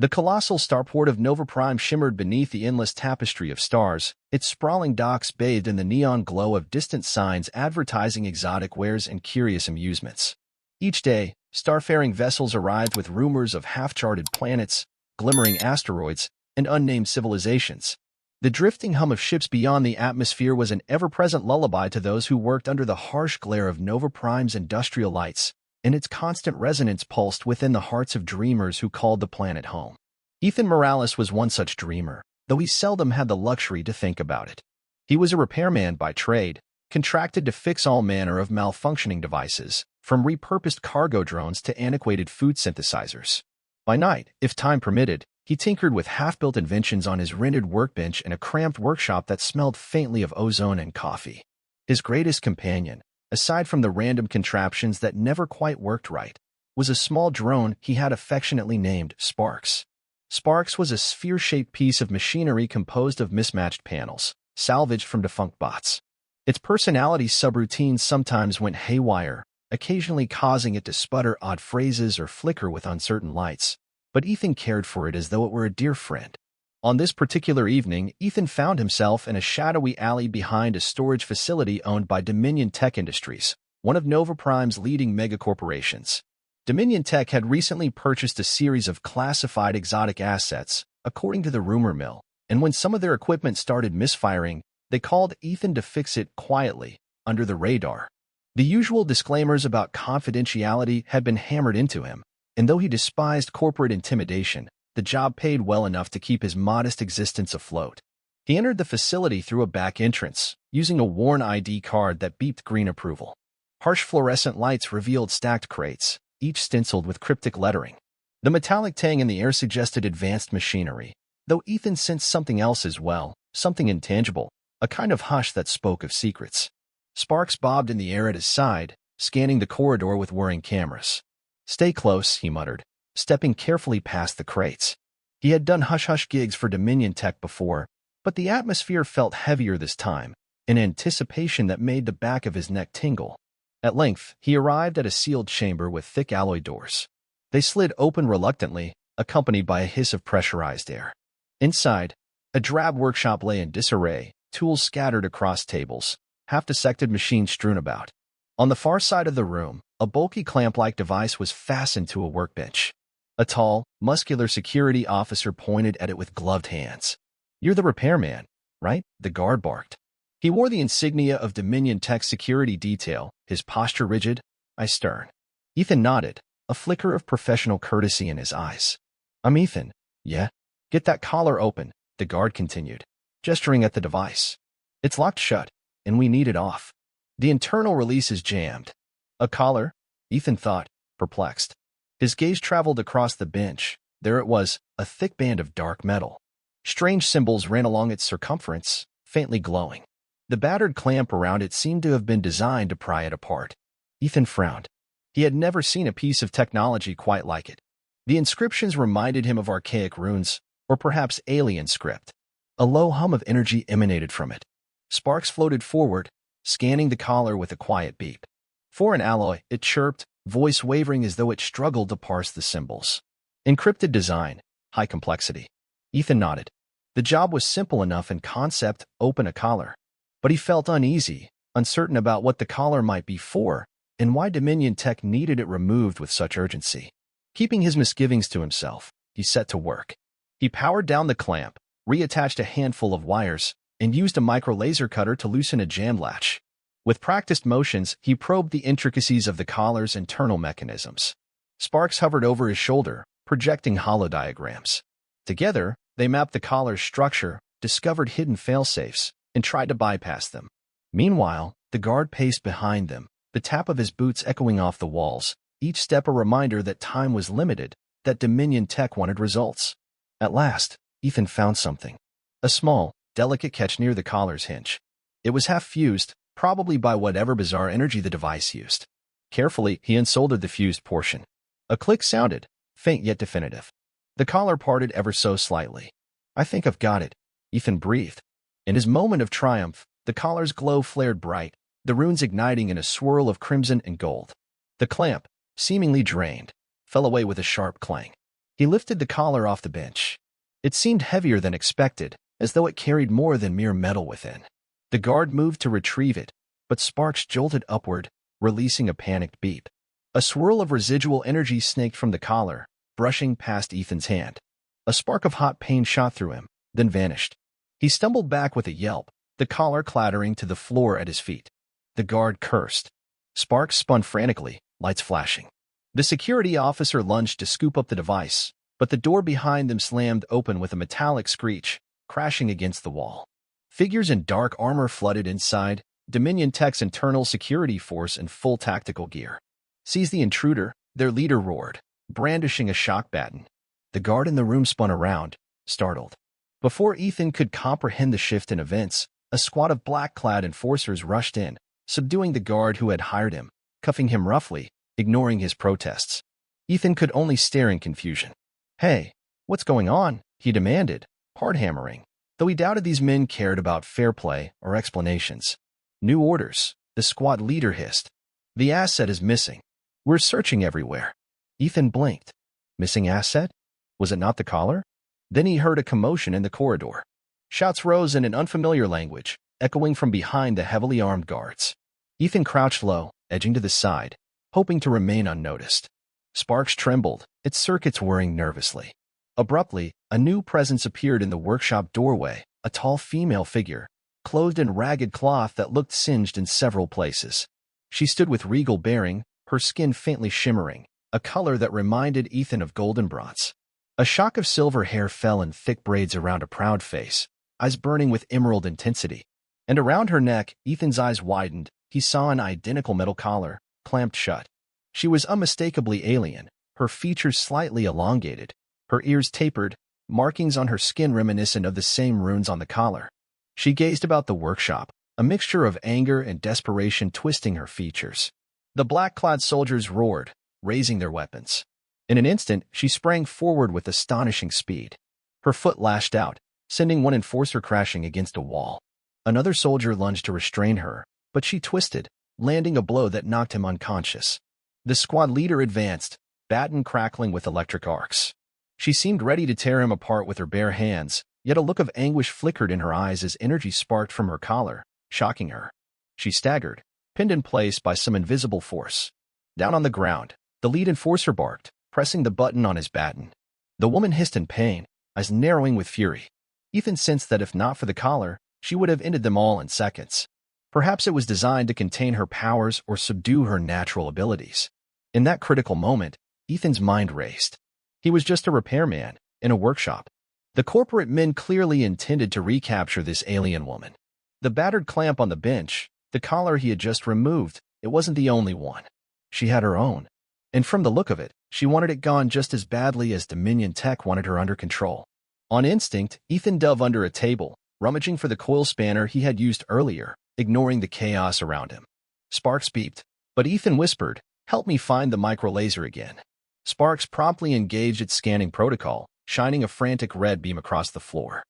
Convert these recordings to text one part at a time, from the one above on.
The colossal starport of Nova Prime shimmered beneath the endless tapestry of stars, its sprawling docks bathed in the neon glow of distant signs advertising exotic wares and curious amusements. Each day, starfaring vessels arrived with rumors of half-charted planets, glimmering asteroids, and unnamed civilizations. The drifting hum of ships beyond the atmosphere was an ever-present lullaby to those who worked under the harsh glare of Nova Prime's industrial lights, and its constant resonance pulsed within the hearts of dreamers who called the planet home. Ethan Morales was one such dreamer, though he seldom had the luxury to think about it. He was a repairman by trade, contracted to fix all manner of malfunctioning devices, from repurposed cargo drones to antiquated food synthesizers. By night, if time permitted, he tinkered with half-built inventions on his rented workbench in a cramped workshop that smelled faintly of ozone and coffee. His greatest companion, aside from the random contraptions that never quite worked right, was a small drone he had affectionately named Sparks. Sparks was a sphere-shaped piece of machinery composed of mismatched panels, salvaged from defunct bots. Its personality subroutines sometimes went haywire, occasionally causing it to sputter odd phrases or flicker with uncertain lights, but Ethan cared for it as though it were a dear friend. On this particular evening, Ethan found himself in a shadowy alley behind a storage facility owned by Dominion Tech Industries, one of Nova Prime's leading megacorporations. Dominion Tech had recently purchased a series of classified exotic assets, according to the rumor mill, and when some of their equipment started misfiring, they called Ethan to fix it quietly, under the radar. The usual disclaimers about confidentiality had been hammered into him, and though he despised corporate intimidation, the job paid well enough to keep his modest existence afloat. He entered the facility through a back entrance, using a worn ID card that beeped green approval. Harsh fluorescent lights revealed stacked crates, each stenciled with cryptic lettering. The metallic tang in the air suggested advanced machinery, though Ethan sensed something else as well, something intangible, a kind of hush that spoke of secrets. Sparks bobbed in the air at his side, scanning the corridor with whirring cameras. "Stay close," he muttered, stepping carefully past the crates. He had done hush-hush gigs for Dominion Tech before, but the atmosphere felt heavier this time, an anticipation that made the back of his neck tingle. At length, he arrived at a sealed chamber with thick alloy doors. They slid open reluctantly, accompanied by a hiss of pressurized air. Inside, a drab workshop lay in disarray, tools scattered across tables, half-dissected machines strewn about. On the far side of the room, a bulky clamp-like device was fastened to a workbench. A tall, muscular security officer pointed at it with gloved hands. "You're the repairman, right?" the guard barked. He wore the insignia of Dominion Tech security detail, his posture rigid, eyes stern. Ethan nodded, a flicker of professional courtesy in his eyes. "I'm Ethan." "Yeah? Get that collar open," the guard continued, gesturing at the device. "It's locked shut, and we need it off. The internal release is jammed." "A collar?" Ethan thought, perplexed. His gaze traveled across the bench. There it was, a thick band of dark metal. Strange symbols ran along its circumference, faintly glowing. The battered clamp around it seemed to have been designed to pry it apart. Ethan frowned. He had never seen a piece of technology quite like it. The inscriptions reminded him of archaic runes, or perhaps alien script. A low hum of energy emanated from it. Sparks floated forward, scanning the collar with a quiet beep. For an alloy, it chirped, voice wavering as though it struggled to parse the symbols. Encrypted design, high complexity. Ethan nodded. The job was simple enough in concept, open a collar. But he felt uneasy, uncertain about what the collar might be for, and why Dominion Tech needed it removed with such urgency. Keeping his misgivings to himself, he set to work. He powered down the clamp, reattached a handful of wires, and used a micro-laser cutter to loosen a jammed latch. With practiced motions, he probed the intricacies of the collar's internal mechanisms. Sparks hovered over his shoulder, projecting holodiagrams. Together, they mapped the collar's structure, discovered hidden failsafes, and tried to bypass them. Meanwhile, the guard paced behind them, the tap of his boots echoing off the walls, each step a reminder that time was limited, that Dominion Tech wanted results. At last, Ethan found something. A small, delicate catch near the collar's hinge. It was half-fused, probably by whatever bizarre energy the device used. Carefully, he unsoldered the fused portion. A click sounded, faint yet definitive. The collar parted ever so slightly. "I think I've got it," Ethan breathed. In his moment of triumph, the collar's glow flared bright, the runes igniting in a swirl of crimson and gold. The clamp, seemingly drained, fell away with a sharp clang. He lifted the collar off the bench. It seemed heavier than expected, as though it carried more than mere metal within. The guard moved to retrieve it, but sparks jolted upward, releasing a panicked beep. A swirl of residual energy snaked from the collar, brushing past Ethan's hand. A spark of hot pain shot through him, then vanished. He stumbled back with a yelp, the collar clattering to the floor at his feet. The guard cursed. Sparks spun frantically, lights flashing. The security officer lunged to scoop up the device, but the door behind them slammed open with a metallic screech, crashing against the wall. Figures in dark armor flooded inside, Dominion Tech's internal security force in full tactical gear. "Seize the intruder," their leader roared, brandishing a shock baton. The guard in the room spun around, startled. Before Ethan could comprehend the shift in events, a squad of black-clad enforcers rushed in, subduing the guard who had hired him, cuffing him roughly, ignoring his protests. Ethan could only stare in confusion. "Hey, what's going on?" he demanded, hard-hammering, though he doubted these men cared about fair play or explanations. "New orders," the squad leader hissed. "The asset is missing. We're searching everywhere." Ethan blinked. Missing asset? Was it not the collar? Then he heard a commotion in the corridor. Shouts rose in an unfamiliar language, echoing from behind the heavily armed guards. Ethan crouched low, edging to the side, hoping to remain unnoticed. Sparks trembled, its circuits whirring nervously. Abruptly, a new presence appeared in the workshop doorway, a tall female figure, clothed in ragged cloth that looked singed in several places. She stood with regal bearing, her skin faintly shimmering, a color that reminded Ethan of golden bronze. A shock of silver hair fell in thick braids around a proud face, eyes burning with emerald intensity. And around her neck, Ethan's eyes widened. He saw an identical metal collar, clamped shut. She was unmistakably alien, her features slightly elongated, her ears tapered, markings on her skin reminiscent of the same runes on the collar. She gazed about the workshop, a mixture of anger and desperation twisting her features. The black-clad soldiers roared, raising their weapons. In an instant, she sprang forward with astonishing speed. Her foot lashed out, sending one enforcer crashing against a wall. Another soldier lunged to restrain her, but she twisted, landing a blow that knocked him unconscious. The squad leader advanced, baton crackling with electric arcs. She seemed ready to tear him apart with her bare hands, yet a look of anguish flickered in her eyes as energy sparked from her collar, shocking her. She staggered, pinned in place by some invisible force. Down on the ground, the lead enforcer barked, pressing the button on his baton. The woman hissed in pain, eyes narrowing with fury. Ethan sensed that if not for the collar, she would have ended them all in seconds. Perhaps it was designed to contain her powers or subdue her natural abilities. In that critical moment, Ethan's mind raced. He was just a repairman, in a workshop. The corporate men clearly intended to recapture this alien woman. The battered clamp on the bench, the collar he had just removed, it wasn't the only one. She had her own. And from the look of it, she wanted it gone just as badly as Dominion Tech wanted her under control. On instinct, Ethan dove under a table, rummaging for the coil spanner he had used earlier, ignoring the chaos around him. Sparks beeped, but Ethan whispered, "Help me find the micro-laser again." Sparks promptly engaged its scanning protocol, shining a frantic red beam across the floor.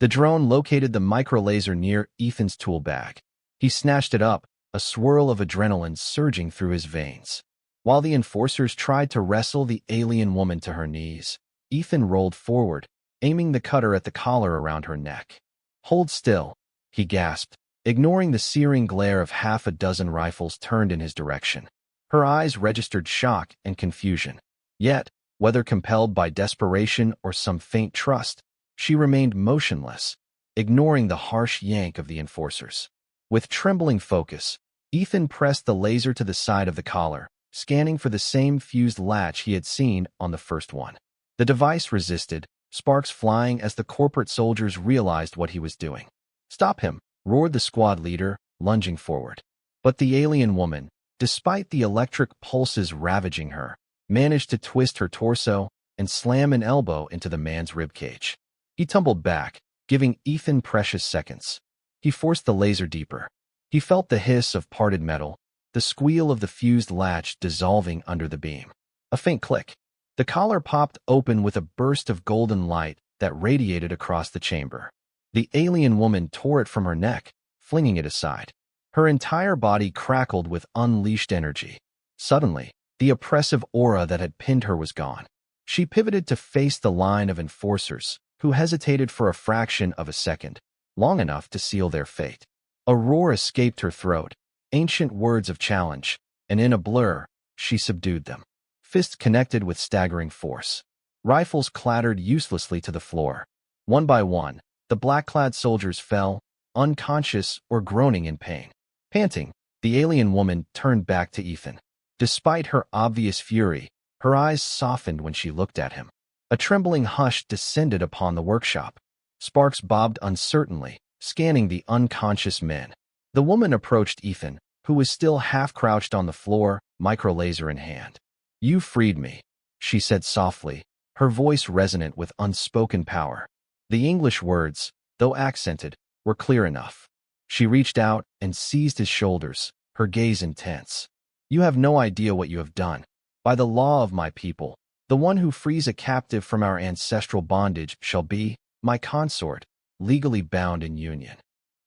The drone located the micro-laser near Ethan's tool bag. He snatched it up, a swirl of adrenaline surging through his veins. While the enforcers tried to wrestle the alien woman to her knees, Ethan rolled forward, aiming the cutter at the collar around her neck. "Hold still," he gasped, ignoring the searing glare of half a dozen rifles turned in his direction. Her eyes registered shock and confusion. Yet, whether compelled by desperation or some faint trust, she remained motionless, ignoring the harsh yank of the enforcers. With trembling focus, Ethan pressed the laser to the side of the collar, scanning for the same fused latch he had seen on the first one. The device resisted, sparks flying as the corporate soldiers realized what he was doing. "Stop him!" roared the squad leader, lunging forward. But the alien woman, despite the electric pulses ravaging her, managed to twist her torso and slam an elbow into the man's ribcage. He tumbled back, giving Ethan precious seconds. He forced the laser deeper. He felt the hiss of parted metal, the squeal of the fused latch dissolving under the beam. A faint click. The collar popped open with a burst of golden light that radiated across the chamber. The alien woman tore it from her neck, flinging it aside. Her entire body crackled with unleashed energy. Suddenly, the oppressive aura that had pinned her was gone. She pivoted to face the line of enforcers, who hesitated for a fraction of a second, long enough to seal their fate. A roar escaped her throat, ancient words of challenge, and in a blur, she subdued them. Fists connected with staggering force. Rifles clattered uselessly to the floor. One by one, the black-clad soldiers fell, unconscious or groaning in pain. Panting, the alien woman turned back to Ethan. Despite her obvious fury, her eyes softened when she looked at him. A trembling hush descended upon the workshop. Sparks bobbed uncertainly, scanning the unconscious men. The woman approached Ethan, who was still half-crouched on the floor, microlaser in hand. "You freed me," she said softly, her voice resonant with unspoken power. The English words, though accented, were clear enough. She reached out and seized his shoulders, her gaze intense. "You have no idea what you have done. By the law of my people, the one who frees a captive from our ancestral bondage shall be my consort, legally bound in union."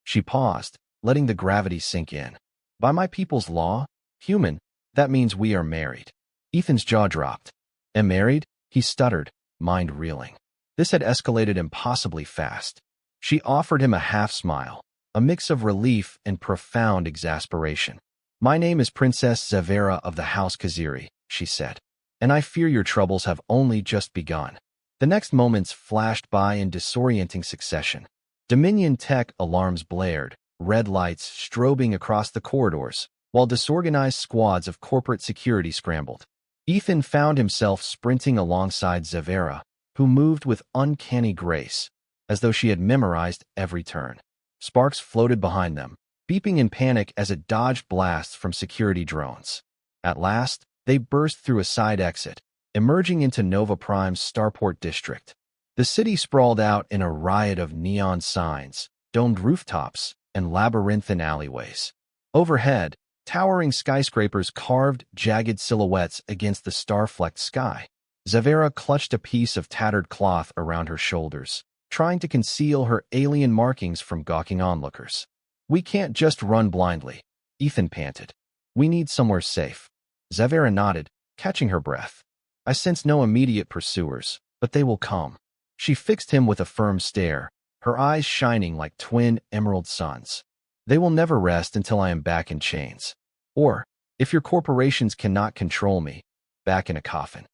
She paused, letting the gravity sink in. "By my people's law? Human, that means we are married." Ethan's jaw dropped. "Am married?" he stuttered, mind reeling. This had escalated impossibly fast. She offered him a half-smile, a mix of relief and profound exasperation. "My name is Princess Zevara of the House Kaziri," she said, "and I fear your troubles have only just begun." The next moments flashed by in disorienting succession. Dominion tech alarms blared, red lights strobing across the corridors, while disorganized squads of corporate security scrambled. Ethan found himself sprinting alongside Zevara, who moved with uncanny grace, as though she had memorized every turn. Sparks floated behind them, beeping in panic as it dodged blasts from security drones. At last, they burst through a side exit, emerging into Nova Prime's starport district. The city sprawled out in a riot of neon signs, domed rooftops, and labyrinthine alleyways. Overhead, towering skyscrapers carved jagged silhouettes against the star-flecked sky. Zevara clutched a piece of tattered cloth around her shoulders, trying to conceal her alien markings from gawking onlookers. "We can't just run blindly," Ethan panted. "We need somewhere safe." Zevara nodded, catching her breath. "I sense no immediate pursuers, but they will come." She fixed him with a firm stare, her eyes shining like twin emerald suns. "They will never rest until I am back in chains. Or, if your corporations cannot control me, back in a coffin."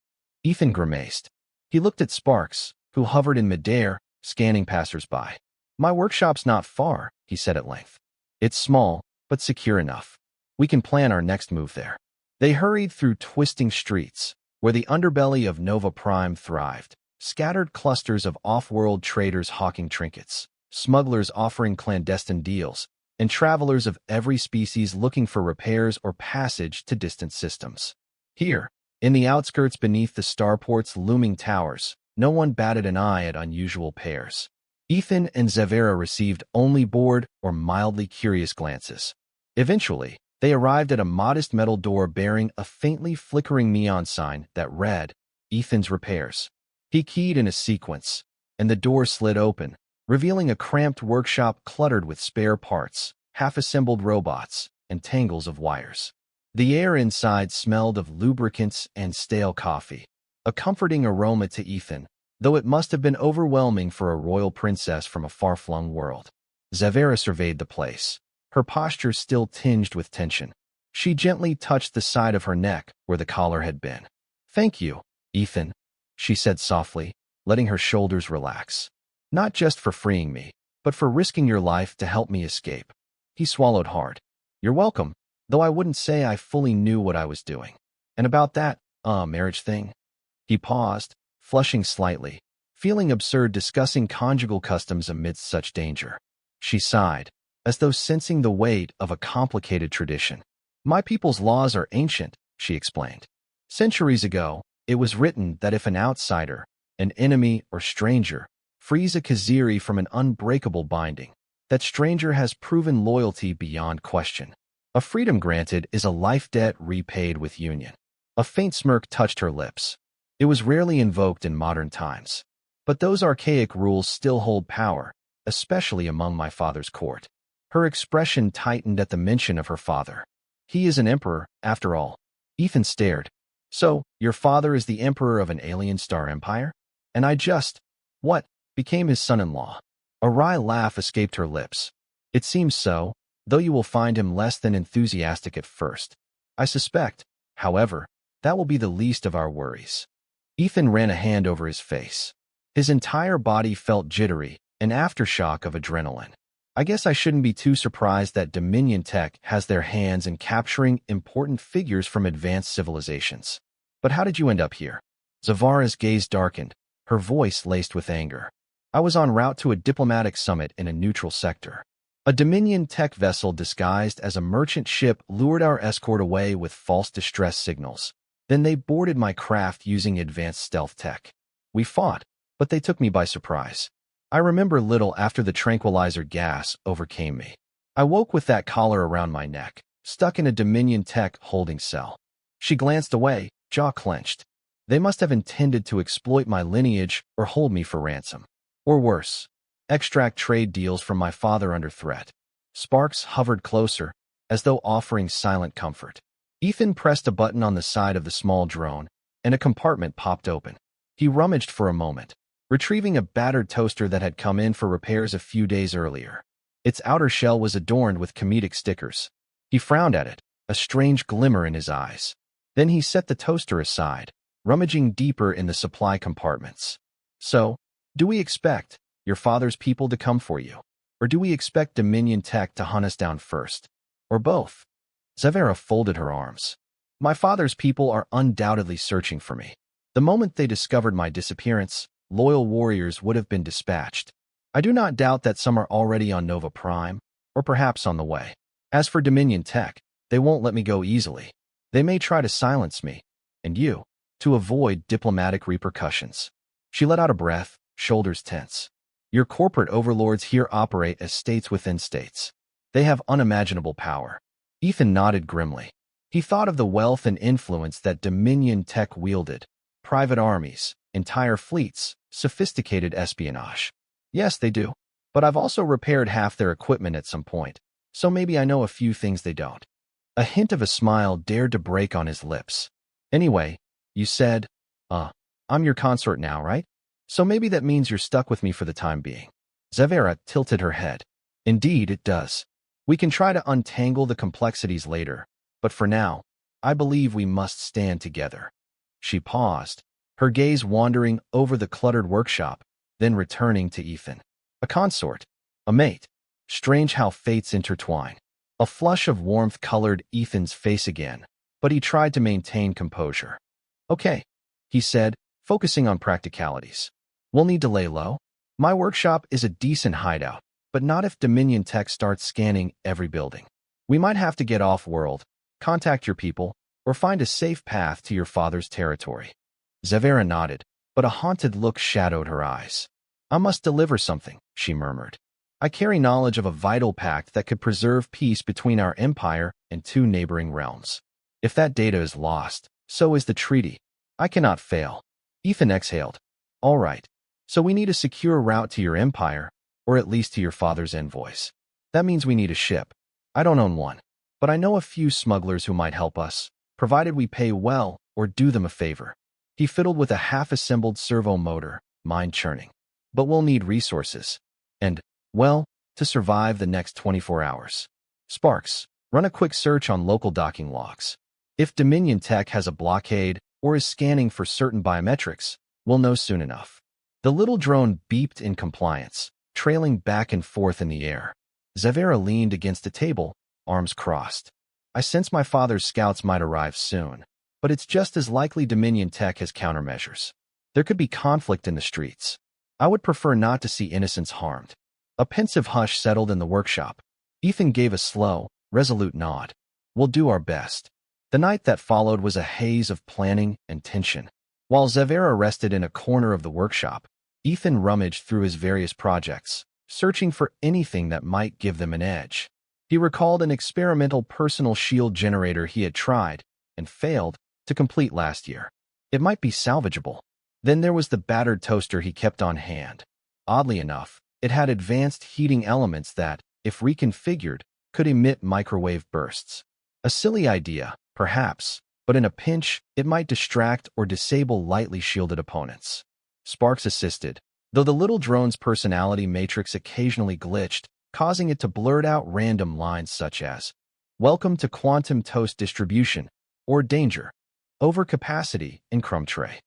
Ethan grimaced. He looked at Sparks, who hovered in midair, scanning passers-by. "My workshop's not far," he said at length. "It's small, but secure enough. We can plan our next move there." They hurried through twisting streets, where the underbelly of Nova Prime thrived. Scattered clusters of off-world traders hawking trinkets, smugglers offering clandestine deals, and travelers of every species looking for repairs or passage to distant systems. Here, in the outskirts beneath the starport's looming towers, no one batted an eye at unusual pairs. Ethan and Zevara received only bored or mildly curious glances. Eventually, they arrived at a modest metal door bearing a faintly flickering neon sign that read, "Ethan's Repairs." He keyed in a sequence, and the door slid open, revealing a cramped workshop cluttered with spare parts, half-assembled robots, and tangles of wires. The air inside smelled of lubricants and stale coffee, a comforting aroma to Ethan, though it must have been overwhelming for a royal princess from a far-flung world. Zevara surveyed the place, her posture still tinged with tension. She gently touched the side of her neck where the collar had been. "Thank you, Ethan," she said softly, letting her shoulders relax. "Not just for freeing me, but for risking your life to help me escape." He swallowed hard. "You're welcome, though I wouldn't say I fully knew what I was doing. And about that, marriage thing?" He paused, flushing slightly, feeling absurd discussing conjugal customs amidst such danger. She sighed, as though sensing the weight of a complicated tradition. "My people's laws are ancient," she explained. "Centuries ago, it was written that if an outsider, an enemy or stranger, frees a Kaziri from an unbreakable binding, that stranger has proven loyalty beyond question. A freedom granted is a life debt repaid with union." A faint smirk touched her lips. It was rarely invoked in modern times. But those archaic rules still hold power, especially among my father's court. Her expression tightened at the mention of her father. "He is an emperor, after all." Ethan stared. So, your father is the emperor of an alien star empire? And what, became his son-in-law? A wry laugh escaped her lips. It seems so, though you will find him less than enthusiastic at first. I suspect, however, that will be the least of our worries. Ethan ran a hand over his face. His entire body felt jittery, an aftershock of adrenaline. I guess I shouldn't be too surprised that Dominion Tech has their hands in capturing important figures from advanced civilizations. But how did you end up here? Zevara's gaze darkened, her voice laced with anger. I was en route to a diplomatic summit in a neutral sector. A Dominion Tech vessel disguised as a merchant ship lured our escort away with false distress signals. Then they boarded my craft using advanced stealth tech. We fought, but they took me by surprise. I remember little after the tranquilizer gas overcame me. I woke with that collar around my neck, stuck in a Dominion Tech holding cell. She glanced away, jaw clenched. They must have intended to exploit my lineage or hold me for ransom. Or worse, extract trade deals from my father under threat. Sparks hovered closer, as though offering silent comfort. Ethan pressed a button on the side of the small drone, and a compartment popped open. He rummaged for a moment, retrieving a battered toaster that had come in for repairs a few days earlier. Its outer shell was adorned with comedic stickers. He frowned at it, a strange glimmer in his eyes. Then he set the toaster aside, rummaging deeper in the supply compartments. So, do we expect your father's people to come for you? Or do we expect Dominion Tech to hunt us down first? Or both? Zevara folded her arms. My father's people are undoubtedly searching for me. The moment they discovered my disappearance, loyal warriors would have been dispatched. I do not doubt that some are already on Nova Prime, or perhaps on the way. As for Dominion Tech, they won't let me go easily. They may try to silence me, and you, to avoid diplomatic repercussions. She let out a breath, shoulders tense. Your corporate overlords here operate as states within states. They have unimaginable power. Ethan nodded grimly. He thought of the wealth and influence that Dominion Tech wielded. Private armies, entire fleets, sophisticated espionage. Yes, they do. But I've also repaired half their equipment at some point, so maybe I know a few things they don't. A hint of a smile dared to break on his lips. Anyway, you said, I'm your consort now, right? So maybe that means you're stuck with me for the time being. Zevara tilted her head. Indeed, it does. We can try to untangle the complexities later, but for now, I believe we must stand together. She paused, her gaze wandering over the cluttered workshop, then returning to Ethan. A consort, a mate. Strange how fates intertwine. A flush of warmth colored Ethan's face again, but he tried to maintain composure. Okay, he said, focusing on practicalities. We'll need to lay low. My workshop is a decent hideout, but not if Dominion Tech starts scanning every building. We might have to get off-world, contact your people, or find a safe path to your father's territory. Zevara nodded, but a haunted look shadowed her eyes. I must deliver something, she murmured. I carry knowledge of a vital pact that could preserve peace between our empire and two neighboring realms. If that data is lost, so is the treaty. I cannot fail. Ethan exhaled. All right. So we need a secure route to your empire, or at least to your father's envoys. That means we need a ship. I don't own one, but I know a few smugglers who might help us, provided we pay well or do them a favor. He fiddled with a half-assembled servo motor, mind-churning. But we'll need resources. And, well, to survive the next 24 hours. Sparks, run a quick search on local docking logs. If Dominion Tech has a blockade or is scanning for certain biometrics, we'll know soon enough. The little drone beeped in compliance, trailing back and forth in the air. Zevara leaned against a table, arms crossed. I sense my father's scouts might arrive soon, but it's just as likely Dominion Tech has countermeasures. There could be conflict in the streets. I would prefer not to see innocents harmed. A pensive hush settled in the workshop. Ethan gave a slow, resolute nod. We'll do our best. The night that followed was a haze of planning and tension. While Zevara rested in a corner of the workshop, Ethan rummaged through his various projects, searching for anything that might give them an edge. He recalled an experimental personal shield generator he had tried, and failed, to complete last year. It might be salvageable. Then there was the battered toaster he kept on hand. Oddly enough, it had advanced heating elements that, if reconfigured, could emit microwave bursts. A silly idea, perhaps, but in a pinch, it might distract or disable lightly shielded opponents. Sparks assisted, though the little drone's personality matrix occasionally glitched, causing it to blurt out random lines such as, "Welcome to quantum toast distribution," or "Danger, overcapacity in crumb tray."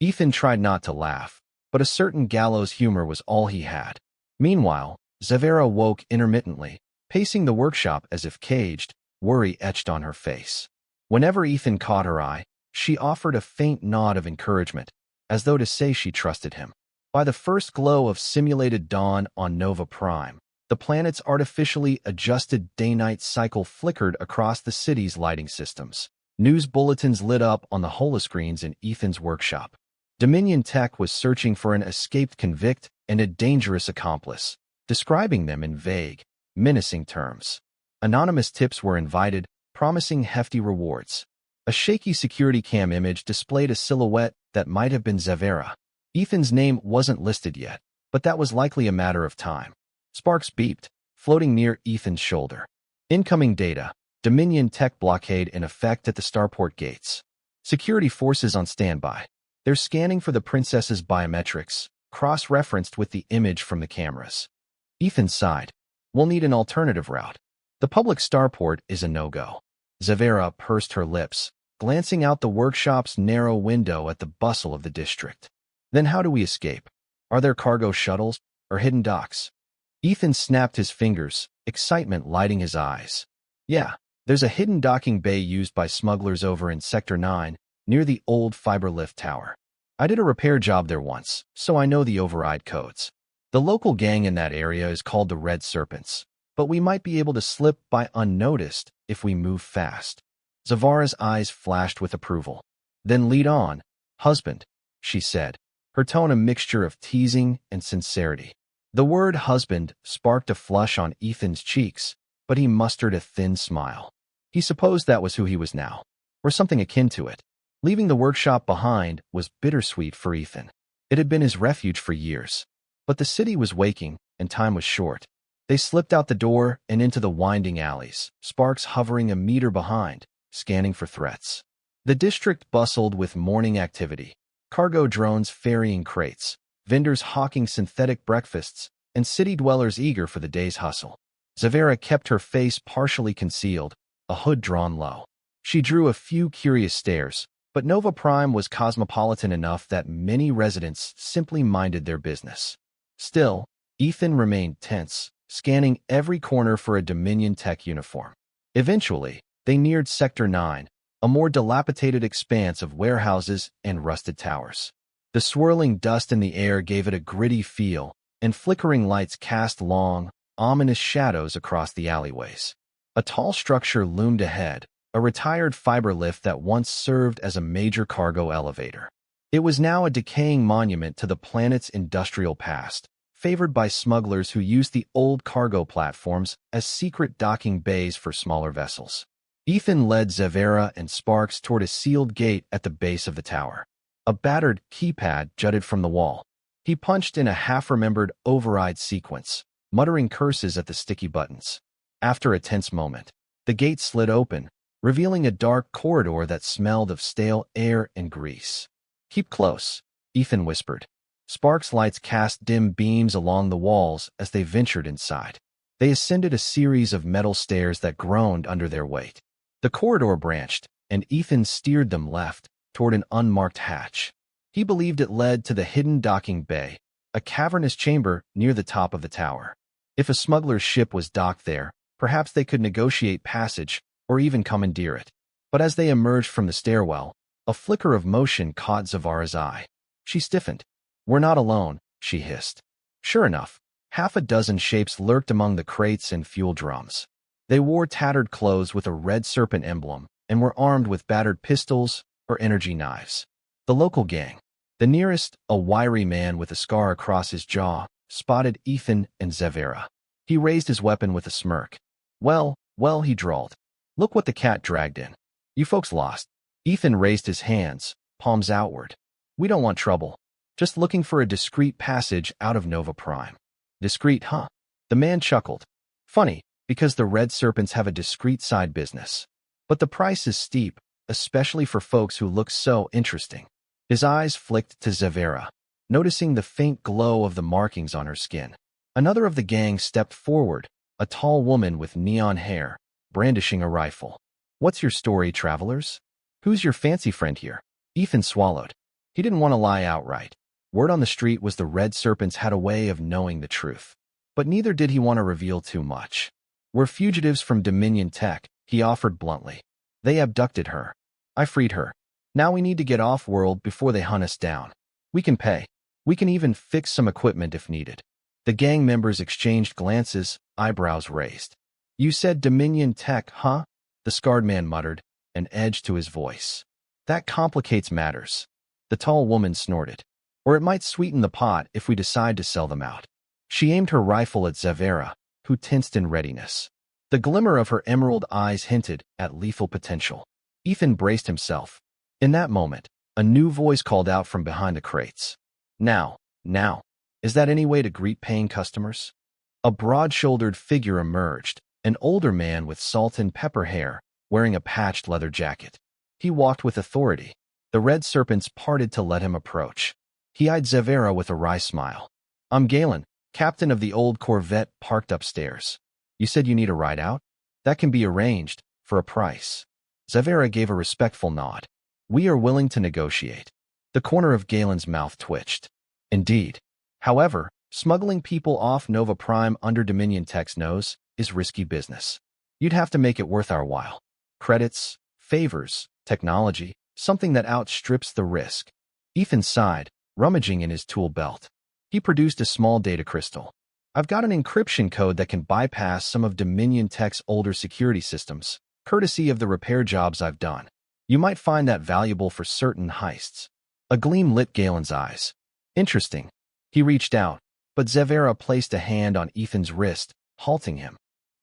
Ethan tried not to laugh, but a certain gallows humor was all he had. Meanwhile, Zevara woke intermittently, pacing the workshop as if caged, worry etched on her face. Whenever Ethan caught her eye, she offered a faint nod of encouragement, as though to say she trusted him. By the first glow of simulated dawn on Nova Prime, the planet's artificially adjusted day-night cycle flickered across the city's lighting systems. News bulletins lit up on the holoscreens in Ethan's workshop. Dominion Tech was searching for an escaped convict and a dangerous accomplice, describing them in vague, menacing terms. Anonymous tips were invited, promising hefty rewards. A shaky security cam image displayed a silhouette that might have been Zevara. Ethan's name wasn't listed yet, but that was likely a matter of time. Sparks beeped, floating near Ethan's shoulder. Incoming data. Dominion Tech blockade in effect at the starport gates. Security forces on standby. They're scanning for the princess's biometrics, cross-referenced with the image from the cameras. Ethan sighed. We'll need an alternative route. The public starport is a no-go. Zevara pursed her lips, glancing out the workshop's narrow window at the bustle of the district. Then how do we escape? Are there cargo shuttles or hidden docks? Ethan snapped his fingers, excitement lighting his eyes. Yeah, there's a hidden docking bay used by smugglers over in Sector 9, near the old fiber lift tower. I did a repair job there once, so I know the override codes. The local gang in that area is called the Red Serpents, but we might be able to slip by unnoticed if we move fast. Zevara's eyes flashed with approval. Then lead on, husband, she said, her tone a mixture of teasing and sincerity. The word husband sparked a flush on Ethan's cheeks, but he mustered a thin smile. He supposed that was who he was now, or something akin to it. Leaving the workshop behind was bittersweet for Ethan. It had been his refuge for years. But the city was waking, and time was short. They slipped out the door and into the winding alleys, Sparks hovering a meter behind, scanning for threats. The district bustled with morning activity. Cargo drones ferrying crates, vendors hawking synthetic breakfasts, and city dwellers eager for the day's hustle. Zevara kept her face partially concealed, a hood drawn low. She drew a few curious stares, but Nova Prime was cosmopolitan enough that many residents simply minded their business. Still, Ethan remained tense, scanning every corner for a Dominion Tech uniform. Eventually, they neared Sector 9, a more dilapidated expanse of warehouses and rusted towers. The swirling dust in the air gave it a gritty feel, and flickering lights cast long, ominous shadows across the alleyways. A tall structure loomed ahead, a retired fiber lift that once served as a major cargo elevator. It was now a decaying monument to the planet's industrial past, favored by smugglers who used the old cargo platforms as secret docking bays for smaller vessels. Ethan led Zevara and Sparks toward a sealed gate at the base of the tower. A battered keypad jutted from the wall. He punched in a half-remembered override sequence, muttering curses at the sticky buttons. After a tense moment, the gate slid open, revealing a dark corridor that smelled of stale air and grease. "Keep close," Ethan whispered. Sparks' lights cast dim beams along the walls as they ventured inside. They ascended a series of metal stairs that groaned under their weight. The corridor branched, and Ethan steered them left, toward an unmarked hatch. He believed it led to the hidden docking bay, a cavernous chamber near the top of the tower. If a smuggler's ship was docked there, perhaps they could negotiate passage or even commandeer it. But as they emerged from the stairwell, a flicker of motion caught Zevara's eye. She stiffened. "We're not alone," she hissed. Sure enough, half a dozen shapes lurked among the crates and fuel drums. They wore tattered clothes with a red serpent emblem and were armed with battered pistols or energy knives. The local gang. The nearest, a wiry man with a scar across his jaw, spotted Ethan and Zevara. He raised his weapon with a smirk. Well, he drawled. "Look what the cat dragged in. You folks lost." Ethan raised his hands, palms outward. "We don't want trouble. Just looking for a discreet passage out of Nova Prime." "Discreet, huh?" The man chuckled. "Funny, because the Red Serpents have a discreet side business. But the price is steep, especially for folks who look so interesting. His eyes flicked to Zevara, noticing the faint glow of the markings on her skin. Another of the gang stepped forward, a tall woman with neon hair, brandishing a rifle. "What's your story, travelers? Who's your fancy friend here?" Ethan swallowed. He didn't want to lie outright. Word on the street was the Red Serpents had a way of knowing the truth. But neither did he want to reveal too much. "We're fugitives from Dominion Tech," he offered bluntly. "They abducted her. I freed her. Now we need to get off-world before they hunt us down. We can pay. We can even fix some equipment if needed." The gang members exchanged glances, eyebrows raised. "You said Dominion Tech, huh?" the scarred man muttered, an edge to his voice. "That complicates matters." The tall woman snorted. "Or it might sweeten the pot if we decide to sell them out." She aimed her rifle at Zevara, who tensed in readiness. The glimmer of her emerald eyes hinted at lethal potential. Ethan braced himself. In that moment, a new voice called out from behind the crates. Now. Is that any way to greet paying customers?" A broad-shouldered figure emerged, an older man with salt and pepper hair, wearing a patched leather jacket. He walked with authority. The Red Serpents parted to let him approach. He eyed Zevara with a wry smile. "I'm Galen, captain of the old Corvette parked upstairs. You said you need a ride out? That can be arranged, for a price." Zevara gave a respectful nod. "We are willing to negotiate." The corner of Galen's mouth twitched. "Indeed. However, smuggling people off Nova Prime under Dominion Tech's nose is risky business. You'd have to make it worth our while. Credits, favors, technology, something that outstrips the risk." Ethan sighed, rummaging in his tool belt. He produced a small data crystal. "I've got an encryption code that can bypass some of Dominion Tech's older security systems, courtesy of the repair jobs I've done. You might find that valuable for certain heists." A gleam lit Galen's eyes. "Interesting." He reached out, but Zevara placed a hand on Ethan's wrist, halting him.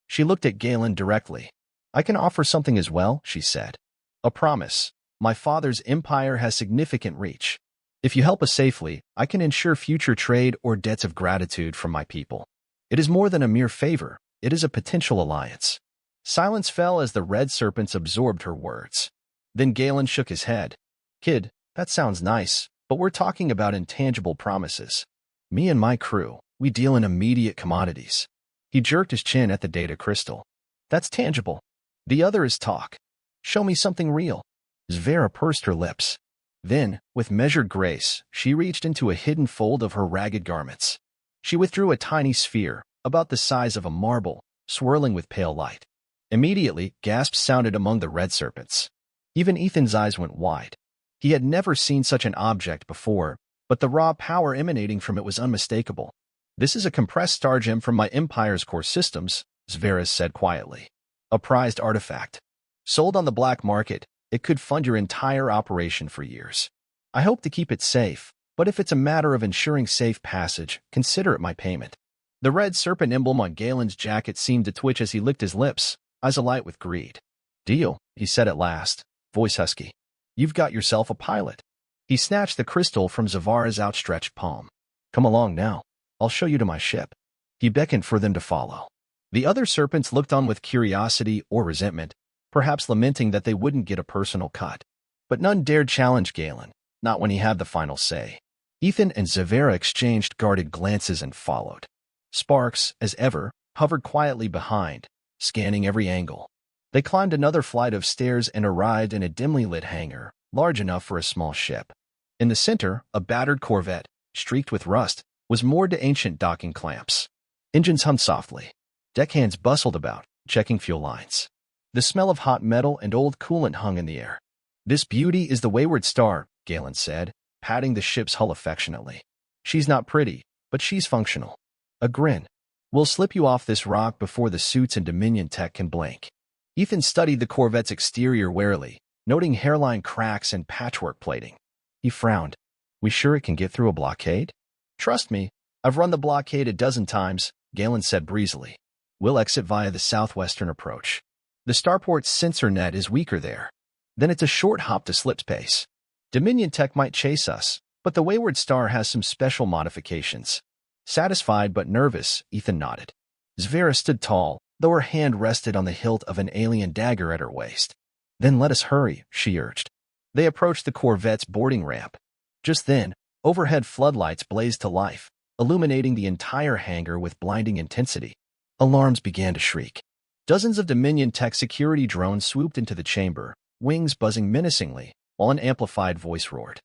She looked at Galen directly. "I can offer something as well," she said. "A promise. My father's empire has significant reach. If you help us safely, I can ensure future trade or debts of gratitude from my people. It is more than a mere favor. It is a potential alliance." Silence fell as the Red Serpents absorbed her words. Then Galen shook his head. "Kid, that sounds nice, but we're talking about intangible promises. Me and my crew, we deal in immediate commodities." He jerked his chin at the data crystal. "That's tangible. The other is talk. Show me something real." Zevara pursed her lips. Then, with measured grace, she reached into a hidden fold of her ragged garments. She withdrew a tiny sphere, about the size of a marble, swirling with pale light. Immediately, gasps sounded among the Red Serpents. Even Ethan's eyes went wide. He had never seen such an object before, but the raw power emanating from it was unmistakable. "This is a compressed star gem from my Empire's core systems," Zveras said quietly. "A prized artifact. Sold on the black market, it could fund your entire operation for years. I hope to keep it safe, but if it's a matter of ensuring safe passage, consider it my payment." The Red Serpent emblem on Galen's jacket seemed to twitch as he licked his lips, eyes alight with greed. "Deal," he said at last, voice husky. "You've got yourself a pilot." He snatched the crystal from Zevara's outstretched palm. "Come along now. I'll show you to my ship." He beckoned for them to follow. The other serpents looked on with curiosity or resentment, perhaps lamenting that they wouldn't get a personal cut. But none dared challenge Galen, not when he had the final say. Ethan and Zevara exchanged guarded glances and followed. Sparks, as ever, hovered quietly behind, scanning every angle. They climbed another flight of stairs and arrived in a dimly lit hangar, large enough for a small ship. In the center, a battered Corvette, streaked with rust, was moored to ancient docking clamps. Engines hummed softly. Deckhands bustled about, checking fuel lines. The smell of hot metal and old coolant hung in the air. "This beauty is the Wayward Star," Galen said, patting the ship's hull affectionately. "She's not pretty, but she's functional." A grin. "We'll slip you off this rock before the suits and Dominion Tech can blink." Ethan studied the Corvette's exterior warily, noting hairline cracks and patchwork plating. He frowned. "We sure it can get through a blockade?" "Trust me, I've run the blockade a dozen times," Galen said breezily. "We'll exit via the southwestern approach. The starport's sensor net is weaker there. Then it's a short hop to slip space. Dominion Tech might chase us, but the Wayward Star has some special modifications." Satisfied but nervous, Ethan nodded. Zevara stood tall, though her hand rested on the hilt of an alien dagger at her waist. Then let us hurry, she urged. They approached the corvette's boarding ramp. Just then, overhead floodlights blazed to life, illuminating the entire hangar with blinding intensity. Alarms began to shriek. Dozens of Dominion tech security drones swooped into the chamber, wings buzzing menacingly, while an amplified voice roared.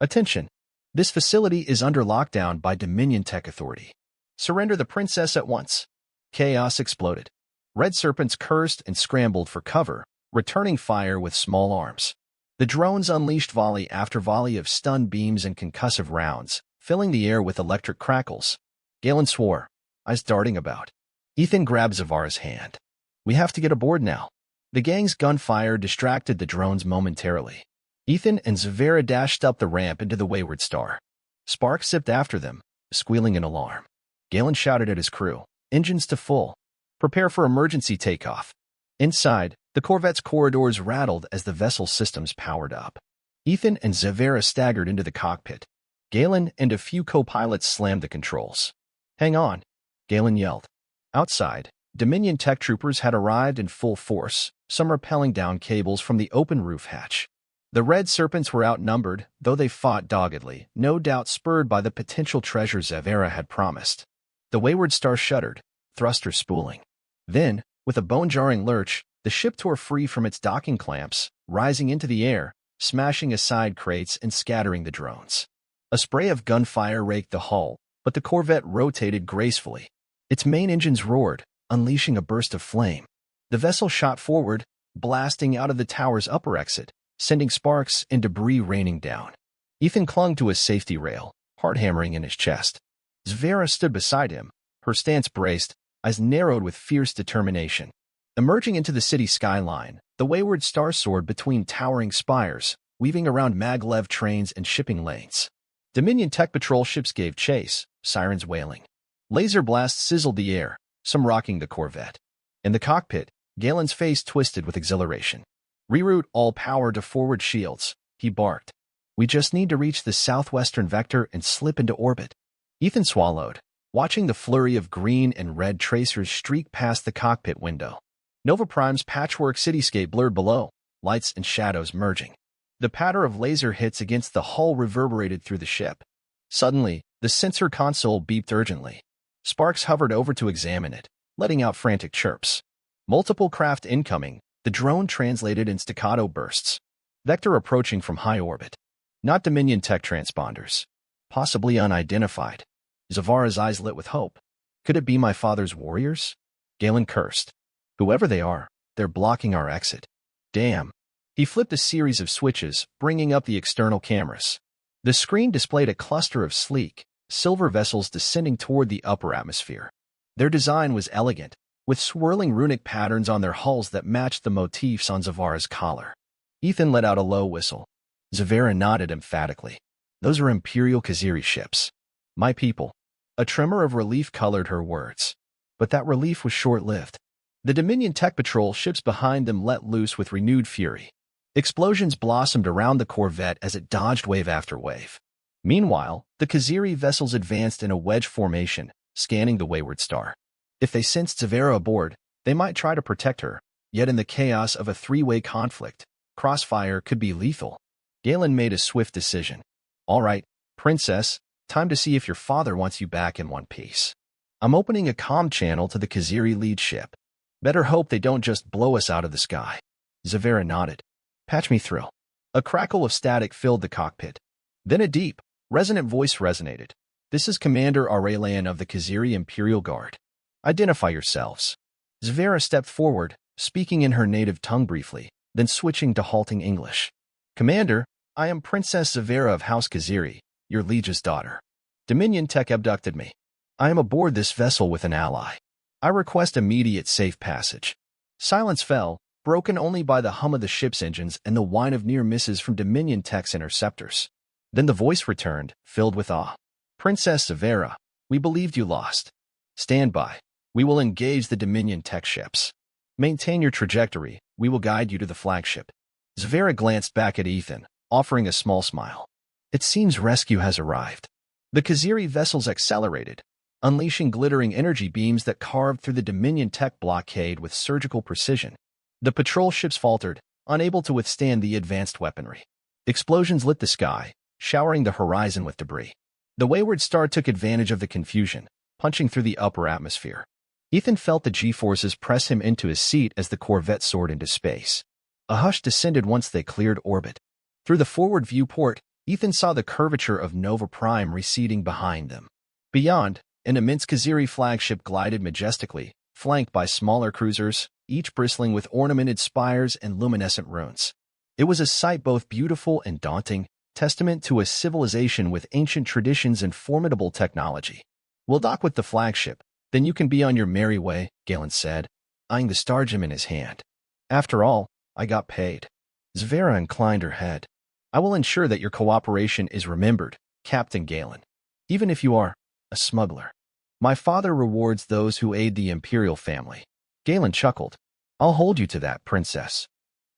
Attention! This facility is under lockdown by Dominion Tech Authority. Surrender the princess at once. Chaos exploded. Red serpents cursed and scrambled for cover, returning fire with small arms. The drones unleashed volley after volley of stun beams and concussive rounds, filling the air with electric crackles. Galen swore, eyes darting about. Ethan grabbed Zevara's hand. We have to get aboard now. The gang's gunfire distracted the drones momentarily. Ethan and Zevara dashed up the ramp into the Wayward Star. Sparks zipped after them, squealing in alarm. Galen shouted at his crew, engines to full. Prepare for emergency takeoff. Inside, the Corvette's corridors rattled as the vessel's systems powered up. Ethan and Zevara staggered into the cockpit. Galen and a few co-pilots slammed the controls. Hang on, Galen yelled. Outside, Dominion tech troopers had arrived in full force, some rappelling down cables from the open roof hatch. The red serpents were outnumbered, though they fought doggedly, no doubt spurred by the potential treasure Zevara had promised. The Wayward Star shuddered, thrusters spooling. Then, with a bone-jarring lurch, the ship tore free from its docking clamps, rising into the air, smashing aside crates and scattering the drones. A spray of gunfire raked the hull, but the corvette rotated gracefully. Its main engines roared, unleashing a burst of flame. The vessel shot forward, blasting out of the tower's upper exit, sending sparks and debris raining down. Ethan clung to his safety rail, heart hammering in his chest. Zevara stood beside him, her stance braced, eyes narrowed with fierce determination. Emerging into the city skyline, the Wayward Star soared between towering spires, weaving around maglev trains and shipping lanes. Dominion tech patrol ships gave chase, sirens wailing. Laser blasts sizzled the air, some rocking the corvette. In the cockpit, Galen's face twisted with exhilaration. Reroute all power to forward shields, he barked. We just need to reach the southwestern vector and slip into orbit. Ethan swallowed, watching the flurry of green and red tracers streak past the cockpit window. Nova Prime's patchwork cityscape blurred below, lights and shadows merging. The patter of laser hits against the hull reverberated through the ship. Suddenly, the sensor console beeped urgently. Sparks hovered over to examine it, letting out frantic chirps. Multiple craft incoming, the drone translated in staccato bursts. Vector approaching from high orbit. Not Dominion tech transponders. Possibly unidentified. Zevara's eyes lit with hope. Could it be my father's warriors? Galen cursed. Whoever they are, they're blocking our exit. Damn. He flipped a series of switches, bringing up the external cameras. The screen displayed a cluster of sleek, silver vessels descending toward the upper atmosphere. Their design was elegant, with swirling runic patterns on their hulls that matched the motifs on Zevara's collar. Ethan let out a low whistle. Zevara nodded emphatically. Those are Imperial Kaziri ships. My people. A tremor of relief colored her words. But that relief was short-lived. The Dominion Tech Patrol ships behind them let loose with renewed fury. Explosions blossomed around the corvette as it dodged wave after wave. Meanwhile, the Kaziri vessels advanced in a wedge formation, scanning the Wayward Star. If they sensed Zevara aboard, they might try to protect her, yet in the chaos of a three-way conflict, crossfire could be lethal. Galen made a swift decision. All right, Princess, time to see if your father wants you back in one piece. I'm opening a comm channel to the Kaziri lead ship. Better hope they don't just blow us out of the sky. Zevara nodded. Patch me through. A crackle of static filled the cockpit. Then a deep, resonant voice resonated. This is Commander Aurelian of the Kaziri Imperial Guard. Identify yourselves. Zevara stepped forward, speaking in her native tongue briefly, then switching to halting English. Commander, I am Princess Zevara of House Kaziri, your liege's daughter. Dominion Tech abducted me. I am aboard this vessel with an ally. I request immediate safe passage. Silence fell, broken only by the hum of the ship's engines and the whine of near misses from Dominion Tech's interceptors. Then the voice returned, filled with awe. Princess Zevara, we believed you lost. Stand by. We will engage the Dominion Tech ships. Maintain your trajectory. We will guide you to the flagship. Zevara glanced back at Ethan, offering a small smile. It seems rescue has arrived. The Kaziri vessels accelerated, unleashing glittering energy beams that carved through the Dominion Tech blockade with surgical precision. The patrol ships faltered, unable to withstand the advanced weaponry. Explosions lit the sky, showering the horizon with debris. The wayward star took advantage of the confusion, punching through the upper atmosphere. Ethan felt the G-forces press him into his seat as the Corvette soared into space. A hush descended once they cleared orbit. Through the forward viewport, Ethan saw the curvature of Nova Prime receding behind them. Beyond, an immense Kaziri flagship glided majestically, flanked by smaller cruisers, each bristling with ornamented spires and luminescent runes. It was a sight both beautiful and daunting, testament to a civilization with ancient traditions and formidable technology. "We'll dock with the flagship, then you can be on your merry way," Galen said, eyeing the star gem in his hand. "After all, I got paid." Zevara inclined her head. "I will ensure that your cooperation is remembered, Captain Galen, even if you are a smuggler. My father rewards those who aid the Imperial family." Galen chuckled. "I'll hold you to that, Princess."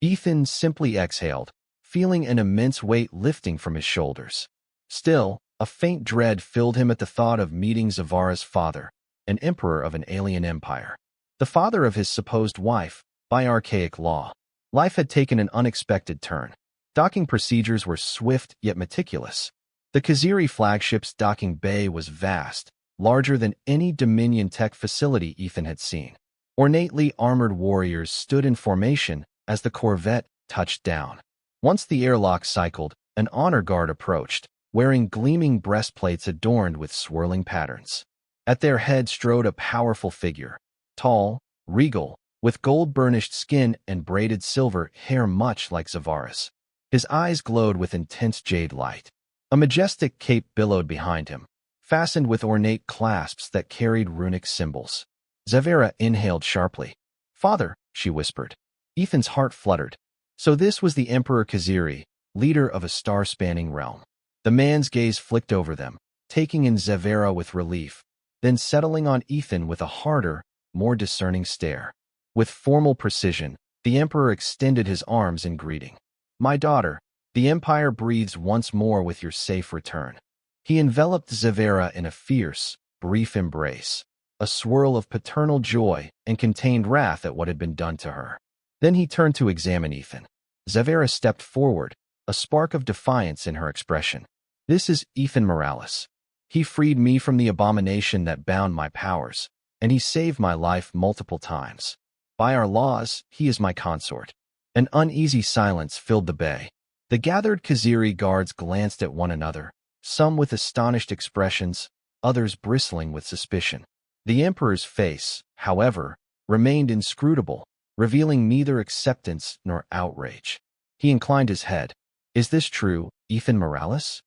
Ethan simply exhaled, feeling an immense weight lifting from his shoulders. Still, a faint dread filled him at the thought of meeting Zevara's father, an emperor of an alien empire. The father of his supposed wife, by archaic law. Life had taken an unexpected turn. Docking procedures were swift yet meticulous. The Kaziri flagship's docking bay was vast, larger than any Dominion tech facility Ethan had seen. Ornately armored warriors stood in formation as the Corvette touched down. Once the airlock cycled, an honor guard approached, wearing gleaming breastplates adorned with swirling patterns. At their head strode a powerful figure, tall, regal, with gold-burnished skin and braided silver hair much like Zevara's. His eyes glowed with intense jade light. A majestic cape billowed behind him, fastened with ornate clasps that carried runic symbols. Zevara inhaled sharply. "Father," she whispered. Ethan's heart fluttered. So this was the Emperor Kaziri, leader of a star-spanning realm. The man's gaze flicked over them, taking in Zevara with relief, then settling on Ethan with a harder, more discerning stare. With formal precision, the Emperor extended his arms in greeting. "My daughter, the Empire breathes once more with your safe return." He enveloped Zevara in a fierce, brief embrace, a swirl of paternal joy and contained wrath at what had been done to her. Then he turned to examine Ethan. Zevara stepped forward, a spark of defiance in her expression. "This is Ethan Morales. He freed me from the abomination that bound my powers, and he saved my life multiple times. By our laws, he is my consort." An uneasy silence filled the bay. The gathered Kaziri guards glanced at one another, some with astonished expressions, others bristling with suspicion. The Emperor's face, however, remained inscrutable, revealing neither acceptance nor outrage. He inclined his head. "Is this true, Ethan Morales?"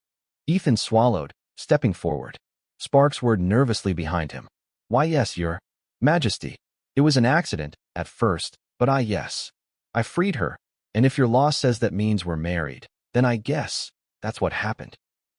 Ethan swallowed, stepping forward. Sparks whirred nervously behind him. "Why, yes, Your Majesty. It was an accident, at first, but yes. I freed her, and if your law says that means we're married, then I guess that's what happened."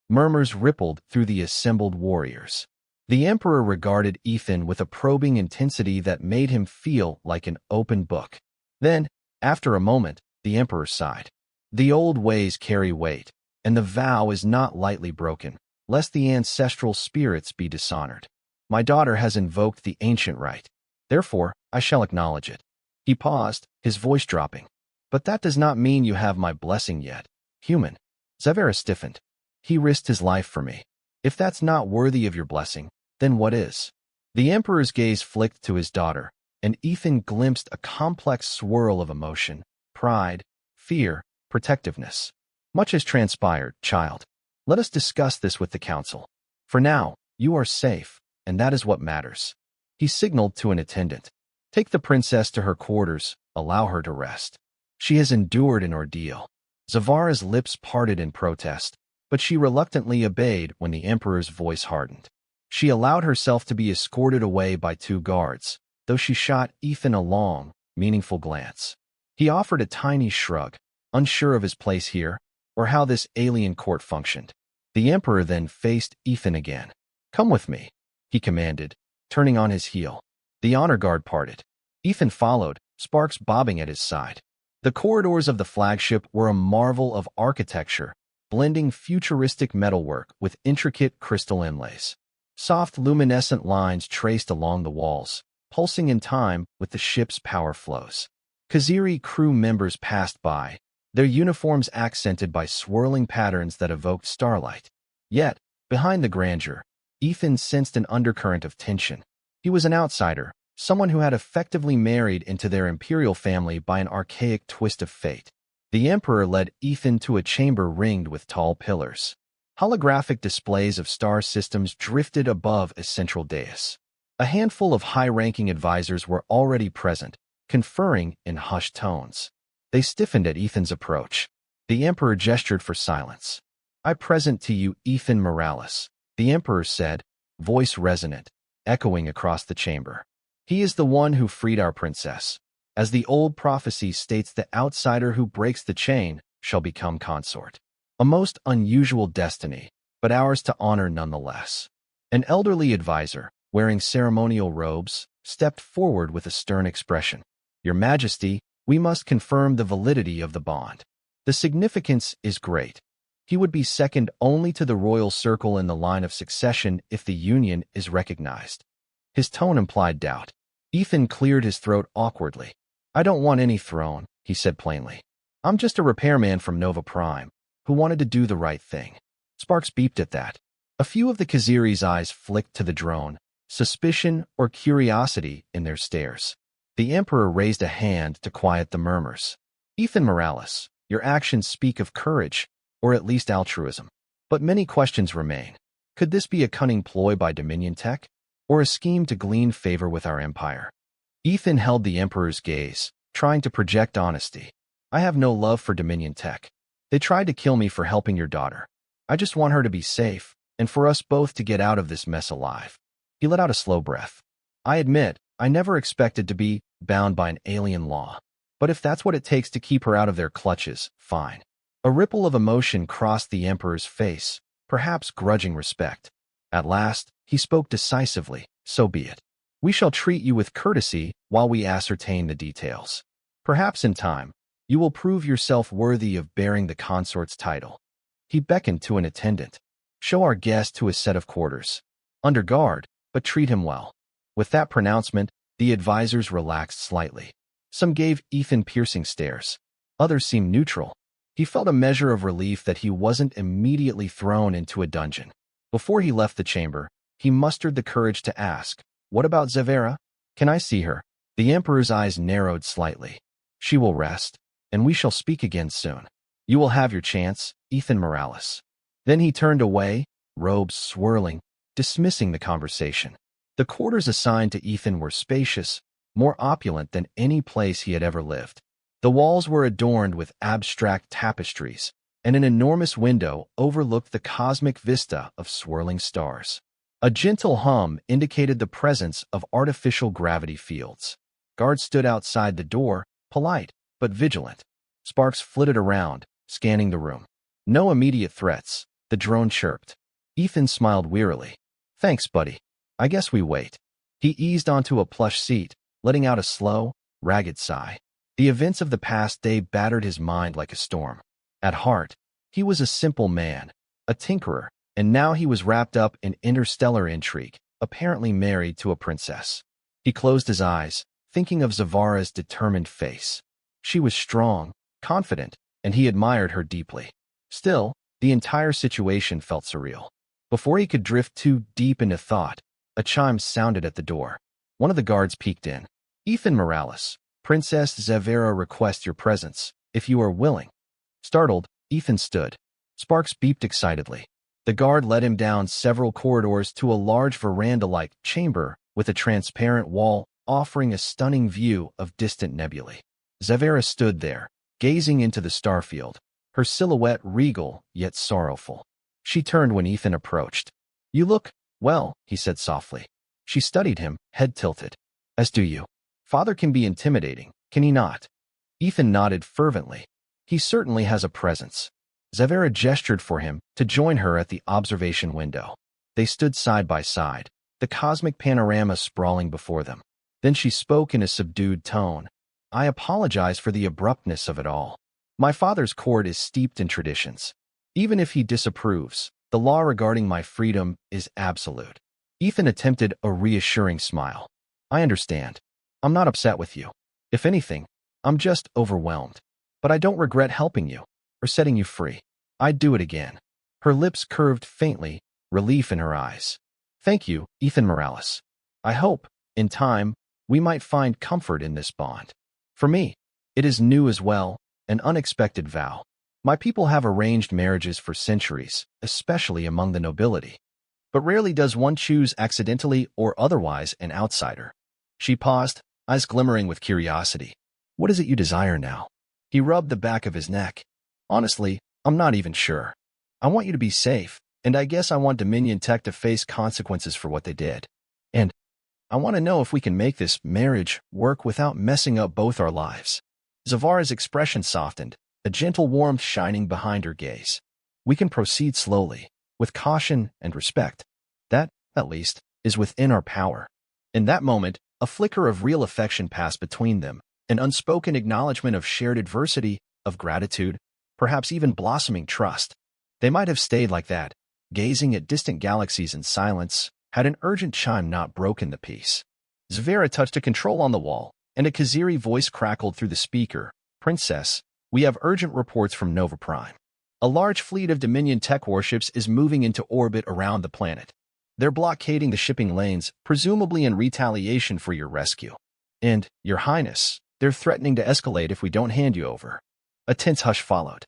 Murmurs rippled through the assembled warriors. The Emperor regarded Ethan with a probing intensity that made him feel like an open book. Then, after a moment, the Emperor sighed. "The old ways carry weight, and the vow is not lightly broken, lest the ancestral spirits be dishonored. My daughter has invoked the ancient right. Therefore, I shall acknowledge it." He paused, his voice dropping. "But that does not mean you have my blessing yet, human." Zevara stiffened. "He risked his life for me. If that's not worthy of your blessing, then what is?" The Emperor's gaze flicked to his daughter, and Ethan glimpsed a complex swirl of emotion, pride, fear, protectiveness. "Much has transpired, child. Let us discuss this with the council. For now, you are safe, and that is what matters." He signaled to an attendant. "Take the princess to her quarters, allow her to rest. She has endured an ordeal." Zevara's lips parted in protest, but she reluctantly obeyed when the Emperor's voice hardened. She allowed herself to be escorted away by 2 guards, though she shot Ethan a long, meaningful glance. He offered a tiny shrug, unsure of his place here, or how this alien court functioned. The Emperor then faced Ethan again. "Come with me," he commanded, turning on his heel. The honor guard parted. Ethan followed, sparks bobbing at his side. The corridors of the flagship were a marvel of architecture, blending futuristic metalwork with intricate crystal inlays. Soft luminescent lines traced along the walls, pulsing in time with the ship's power flows. Kaziri crew members passed by, their uniforms accented by swirling patterns that evoked starlight. Yet, behind the grandeur, Ethan sensed an undercurrent of tension. He was an outsider, someone who had effectively married into their imperial family by an archaic twist of fate. The Emperor led Ethan to a chamber ringed with tall pillars. Holographic displays of star systems drifted above a central dais. A handful of high-ranking advisors were already present, conferring in hushed tones. They stiffened at Ethan's approach. The Emperor gestured for silence. "I present to you Ethan Morales," the Emperor said, voice resonant, echoing across the chamber. "He is the one who freed our princess. As the old prophecy states, the outsider who breaks the chain shall become consort. A most unusual destiny, but ours to honor nonetheless." An elderly advisor, wearing ceremonial robes, stepped forward with a stern expression. "Your Majesty, we must confirm the validity of the bond. The significance is great. He would be second only to the royal circle in the line of succession if the union is recognized." His tone implied doubt. Ethan cleared his throat awkwardly. "I don't want any throne," he said plainly. "I'm just a repairman from Nova Prime, who wanted to do the right thing." Sparks beeped at that. A few of the Kaziri's eyes flicked to the drone, suspicion or curiosity in their stares. The Emperor raised a hand to quiet the murmurs. "Ethan Morales, your actions speak of courage, or at least altruism. But many questions remain. Could this be a cunning ploy by Dominion Tech, or a scheme to glean favor with our empire?" Ethan held the Emperor's gaze, trying to project honesty. "I have no love for Dominion Tech. They tried to kill me for helping your daughter. I just want her to be safe, and for us both to get out of this mess alive." He let out a slow breath. "I admit, I never expected to be bound by an alien law. But if that's what it takes to keep her out of their clutches, fine." A ripple of emotion crossed the Emperor's face, perhaps grudging respect. At last, he spoke decisively. "So be it. We shall treat you with courtesy while we ascertain the details. Perhaps in time, you will prove yourself worthy of bearing the consort's title." He beckoned to an attendant. "Show our guest to his set of quarters. Under guard, but treat him well." With that pronouncement, the advisors relaxed slightly. Some gave Ethan piercing stares. Others seemed neutral. He felt a measure of relief that he wasn't immediately thrown into a dungeon. Before he left the chamber, he mustered the courage to ask, "What about Zevara? Can I see her?" The Emperor's eyes narrowed slightly. "She will rest, and we shall speak again soon. You will have your chance, Ethan Morales." Then he turned away, robes swirling, dismissing the conversation. The quarters assigned to Ethan were spacious, more opulent than any place he had ever lived. The walls were adorned with abstract tapestries, and an enormous window overlooked the cosmic vista of swirling stars. A gentle hum indicated the presence of artificial gravity fields. Guards stood outside the door, polite but vigilant. Sparks flitted around, scanning the room. "No immediate threats," the drone chirped. Ethan smiled wearily. "Thanks, buddy. I guess we wait." He eased onto a plush seat, letting out a slow, ragged sigh. The events of the past day battered his mind like a storm. At heart, he was a simple man, a tinkerer, and now he was wrapped up in interstellar intrigue, apparently married to a princess. He closed his eyes, thinking of Zevara's determined face. She was strong, confident, and he admired her deeply. Still, the entire situation felt surreal. Before he could drift too deep into thought, a chime sounded at the door. One of the guards peeked in. "Ethan Morales, Princess Zevara requests your presence, if you are willing." Startled, Ethan stood. Sparks beeped excitedly. The guard led him down several corridors to a large veranda-like chamber with a transparent wall offering a stunning view of distant nebulae. Zevara stood there, gazing into the starfield, her silhouette regal yet sorrowful. She turned when Ethan approached. "You look well," he said softly. She studied him, head tilted. "As do you. Father can be intimidating, can he not?" Ethan nodded fervently. "He certainly has a presence." Zevara gestured for him to join her at the observation window. They stood side by side, the cosmic panorama sprawling before them. Then she spoke in a subdued tone. "I apologize for the abruptness of it all. My father's court is steeped in traditions. Even if he disapproves, the law regarding my freedom is absolute." Ethan attempted a reassuring smile. "I understand. I'm not upset with you. If anything, I'm just overwhelmed. But I don't regret helping you or setting you free. I'd do it again. Her lips curved faintly, relief in her eyes. Thank you, Ethan Morales. I hope, in time, we might find comfort in this bond. For me, it is new as well, an unexpected vow. My people have arranged marriages for centuries, especially among the nobility. But rarely does one choose accidentally or otherwise an outsider. She paused, eyes glimmering with curiosity. What is it you desire now? He rubbed the back of his neck. Honestly, I'm not even sure. I want you to be safe, and I guess I want Dominion Tech to face consequences for what they did. And I want to know if we can make this marriage work without messing up both our lives. Zevara's expression softened, a gentle warmth shining behind her gaze. We can proceed slowly, with caution and respect. That, at least, is within our power. In that moment, a flicker of real affection passed between them, an unspoken acknowledgement of shared adversity, of gratitude, perhaps even blossoming trust. They might have stayed like that, gazing at distant galaxies in silence, had an urgent chime not broken the peace. Zevara touched a control on the wall, and a Kaziri voice crackled through the speaker. Princess, we have urgent reports from Nova Prime. A large fleet of Dominion Tech warships is moving into orbit around the planet. They're blockading the shipping lanes, presumably in retaliation for your rescue. And, Your Highness, they're threatening to escalate if we don't hand you over. A tense hush followed.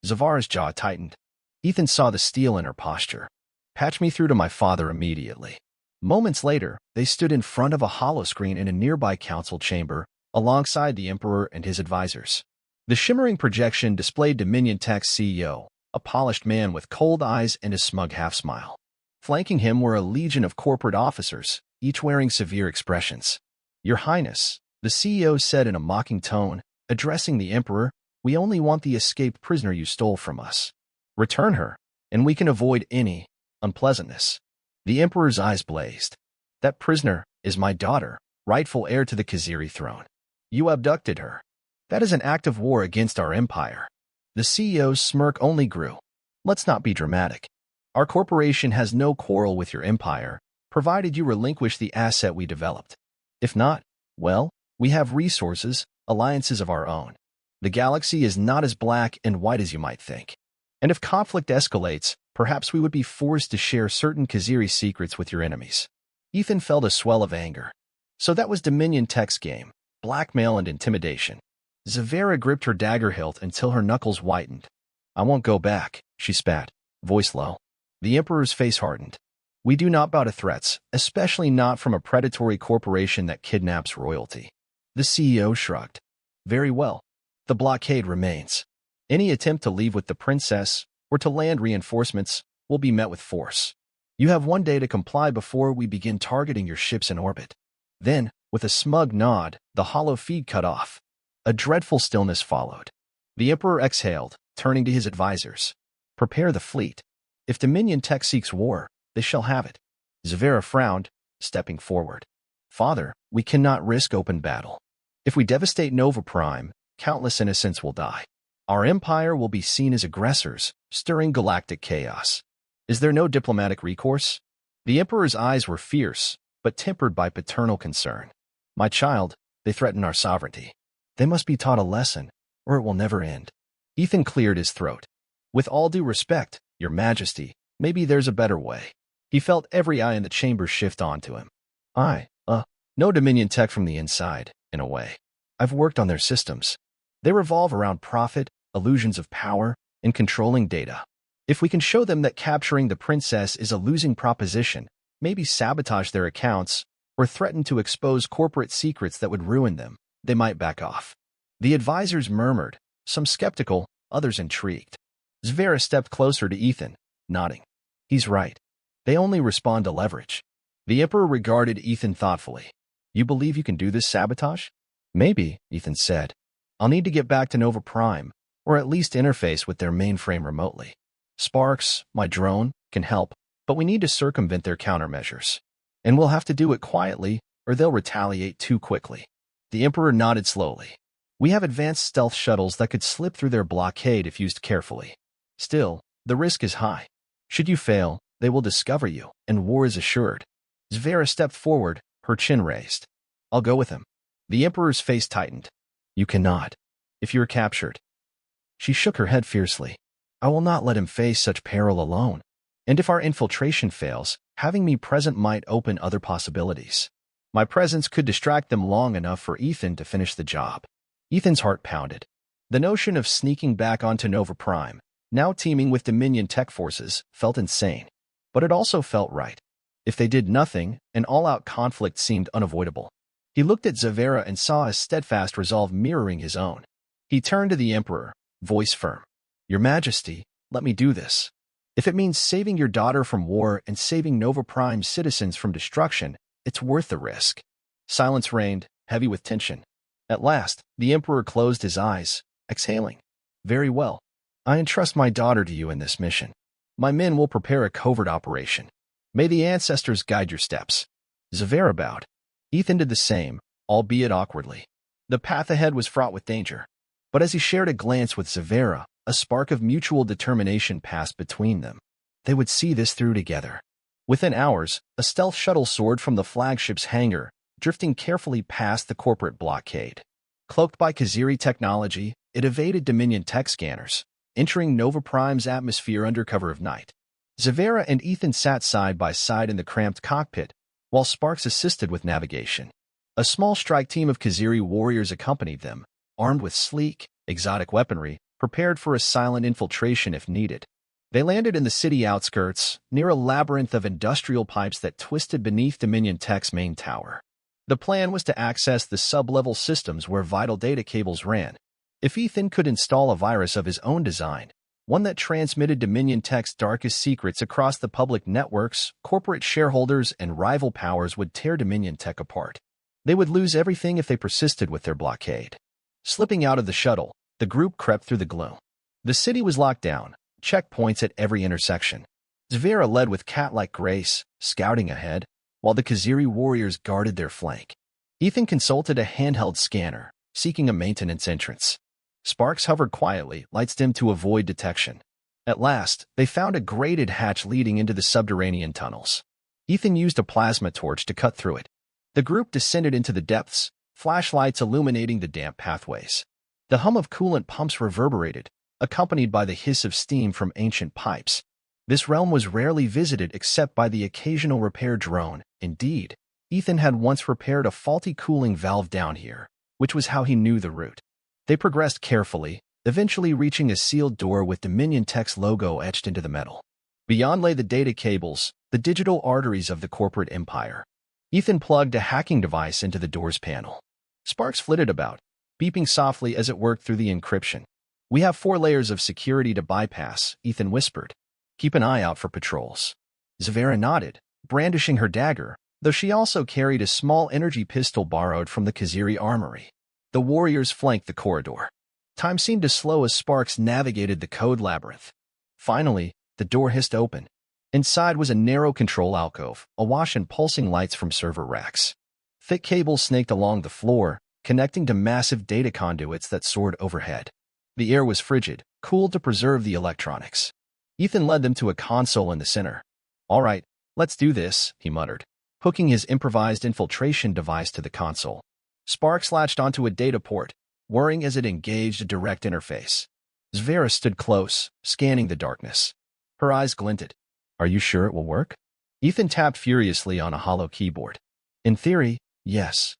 Zevara's jaw tightened. Ethan saw the steel in her posture. Patch me through to my father immediately. Moments later, they stood in front of a holoscreen in a nearby council chamber, alongside the Emperor and his advisors. The shimmering projection displayed Dominion Tech's CEO, a polished man with cold eyes and a smug half-smile. Flanking him were a legion of corporate officers, each wearing severe expressions. Your Highness, the CEO said in a mocking tone, addressing the Emperor, we only want the escaped prisoner you stole from us. Return her, and we can avoid any unpleasantness. The Emperor's eyes blazed. That prisoner is my daughter, rightful heir to the Kaziri throne. You abducted her. That is an act of war against our empire. The CEO's smirk only grew. Let's not be dramatic. Our corporation has no quarrel with your empire, provided you relinquish the asset we developed. If not, well, we have resources, alliances of our own. The galaxy is not as black and white as you might think. And if conflict escalates, perhaps we would be forced to share certain Kaziri secrets with your enemies. Ethan felt a swell of anger. So that was Dominion Tech's game, blackmail and intimidation. Zevara gripped her dagger hilt until her knuckles whitened. I won't go back, she spat, voice low. The Emperor's face hardened. We do not bow to threats, especially not from a predatory corporation that kidnaps royalty. The CEO shrugged. Very well. The blockade remains. Any attempt to leave with the princess or to land reinforcements will be met with force. You have 1 day to comply before we begin targeting your ships in orbit. Then, with a smug nod, the hollow feed cut off. A dreadful stillness followed. The Emperor exhaled, turning to his advisors. Prepare the fleet. If Dominion Tech seeks war, they shall have it. Zevara frowned, stepping forward. Father, we cannot risk open battle. If we devastate Nova Prime, countless innocents will die. Our empire will be seen as aggressors, stirring galactic chaos. Is there no diplomatic recourse? The Emperor's eyes were fierce, but tempered by paternal concern. My child, they threaten our sovereignty. They must be taught a lesson, or it will never end. Ethan cleared his throat. With all due respect, Your Majesty, maybe there's a better way. He felt every eye in the chamber shift onto him. No Dominion Tech from the inside, in a way. I've worked on their systems. They revolve around profit, illusions of power, and controlling data. If we can show them that capturing the princess is a losing proposition, maybe sabotage their accounts, or threaten to expose corporate secrets that would ruin them, they might back off. The advisors murmured, some skeptical, others intrigued. Zevara stepped closer to Ethan, nodding. He's right. They only respond to leverage. The Emperor regarded Ethan thoughtfully. You believe you can do this sabotage? Maybe, Ethan said. I'll need to get back to Nova Prime, or at least interface with their mainframe remotely. Sparks, my drone, can help, but we need to circumvent their countermeasures. And we'll have to do it quietly, or they'll retaliate too quickly. The Emperor nodded slowly. We have advanced stealth shuttles that could slip through their blockade if used carefully. Still, the risk is high. Should you fail, they will discover you, and war is assured. Zevara stepped forward, her chin raised. I'll go with him. The Emperor's face tightened. You cannot. If you are captured. She shook her head fiercely. I will not let him face such peril alone. And if our infiltration fails, having me present might open other possibilities. My presence could distract them long enough for Ethan to finish the job. Ethan's heart pounded. The notion of sneaking back onto Nova Prime, now teaming with Dominion tech forces, felt insane. But it also felt right. If they did nothing, an all-out conflict seemed unavoidable. He looked at Zevara and saw a steadfast resolve mirroring his own. He turned to the Emperor, voice firm. Your Majesty, let me do this. If it means saving your daughter from war and saving Nova Prime's citizens from destruction, it's worth the risk. Silence reigned, heavy with tension. At last, the Emperor closed his eyes, exhaling. Very well. I entrust my daughter to you in this mission. My men will prepare a covert operation. May the ancestors guide your steps. Zevara bowed. Ethan did the same, albeit awkwardly. The path ahead was fraught with danger. But as he shared a glance with Zevara, a spark of mutual determination passed between them. They would see this through together. Within hours, a stealth shuttle soared from the flagship's hangar, drifting carefully past the corporate blockade. Cloaked by Kaziri technology, it evaded Dominion tech scanners, entering Nova Prime's atmosphere under cover of night. Zevara and Ethan sat side by side in the cramped cockpit, while Sparks assisted with navigation. A small strike team of Kaziri warriors accompanied them, armed with sleek, exotic weaponry, prepared for a silent infiltration if needed. They landed in the city outskirts, near a labyrinth of industrial pipes that twisted beneath Dominion Tech's main tower. The plan was to access the sub-level systems where vital data cables ran. If Ethan could install a virus of his own design, one that transmitted Dominion Tech's darkest secrets across the public networks, corporate shareholders and rival powers would tear Dominion Tech apart. They would lose everything if they persisted with their blockade. Slipping out of the shuttle, the group crept through the gloom. The city was locked down, checkpoints at every intersection. Zevara led with cat-like grace, scouting ahead, while the Kaziri warriors guarded their flank. Ethan consulted a handheld scanner, seeking a maintenance entrance. Sparks hovered quietly, lights dimmed to avoid detection. At last, they found a grated hatch leading into the subterranean tunnels. Ethan used a plasma torch to cut through it. The group descended into the depths, flashlights illuminating the damp pathways. The hum of coolant pumps reverberated, accompanied by the hiss of steam from ancient pipes. This realm was rarely visited except by the occasional repair drone. Indeed, Ethan had once repaired a faulty cooling valve down here, which was how he knew the route. They progressed carefully, eventually reaching a sealed door with Dominion Tech's logo etched into the metal. Beyond lay the data cables, the digital arteries of the corporate empire. Ethan plugged a hacking device into the door's panel. Sparks flitted about, beeping softly as it worked through the encryption. We have 4 layers of security to bypass, Ethan whispered. Keep an eye out for patrols. Zevara nodded, brandishing her dagger, though she also carried a small energy pistol borrowed from the Kaziri armory. The warriors flanked the corridor. Time seemed to slow as Sparks navigated the code labyrinth. Finally, the door hissed open. Inside was a narrow control alcove, awash in pulsing lights from server racks. Thick cables snaked along the floor, connecting to massive data conduits that soared overhead. The air was frigid, cooled to preserve the electronics. Ethan led them to a console in the center. All right, let's do this, he muttered, hooking his improvised infiltration device to the console. Sparks latched onto a data port, whirring as it engaged a direct interface. Zevara stood close, scanning the darkness. Her eyes glinted. Are you sure it will work? Ethan tapped furiously on a hollow keyboard. In theory, yes.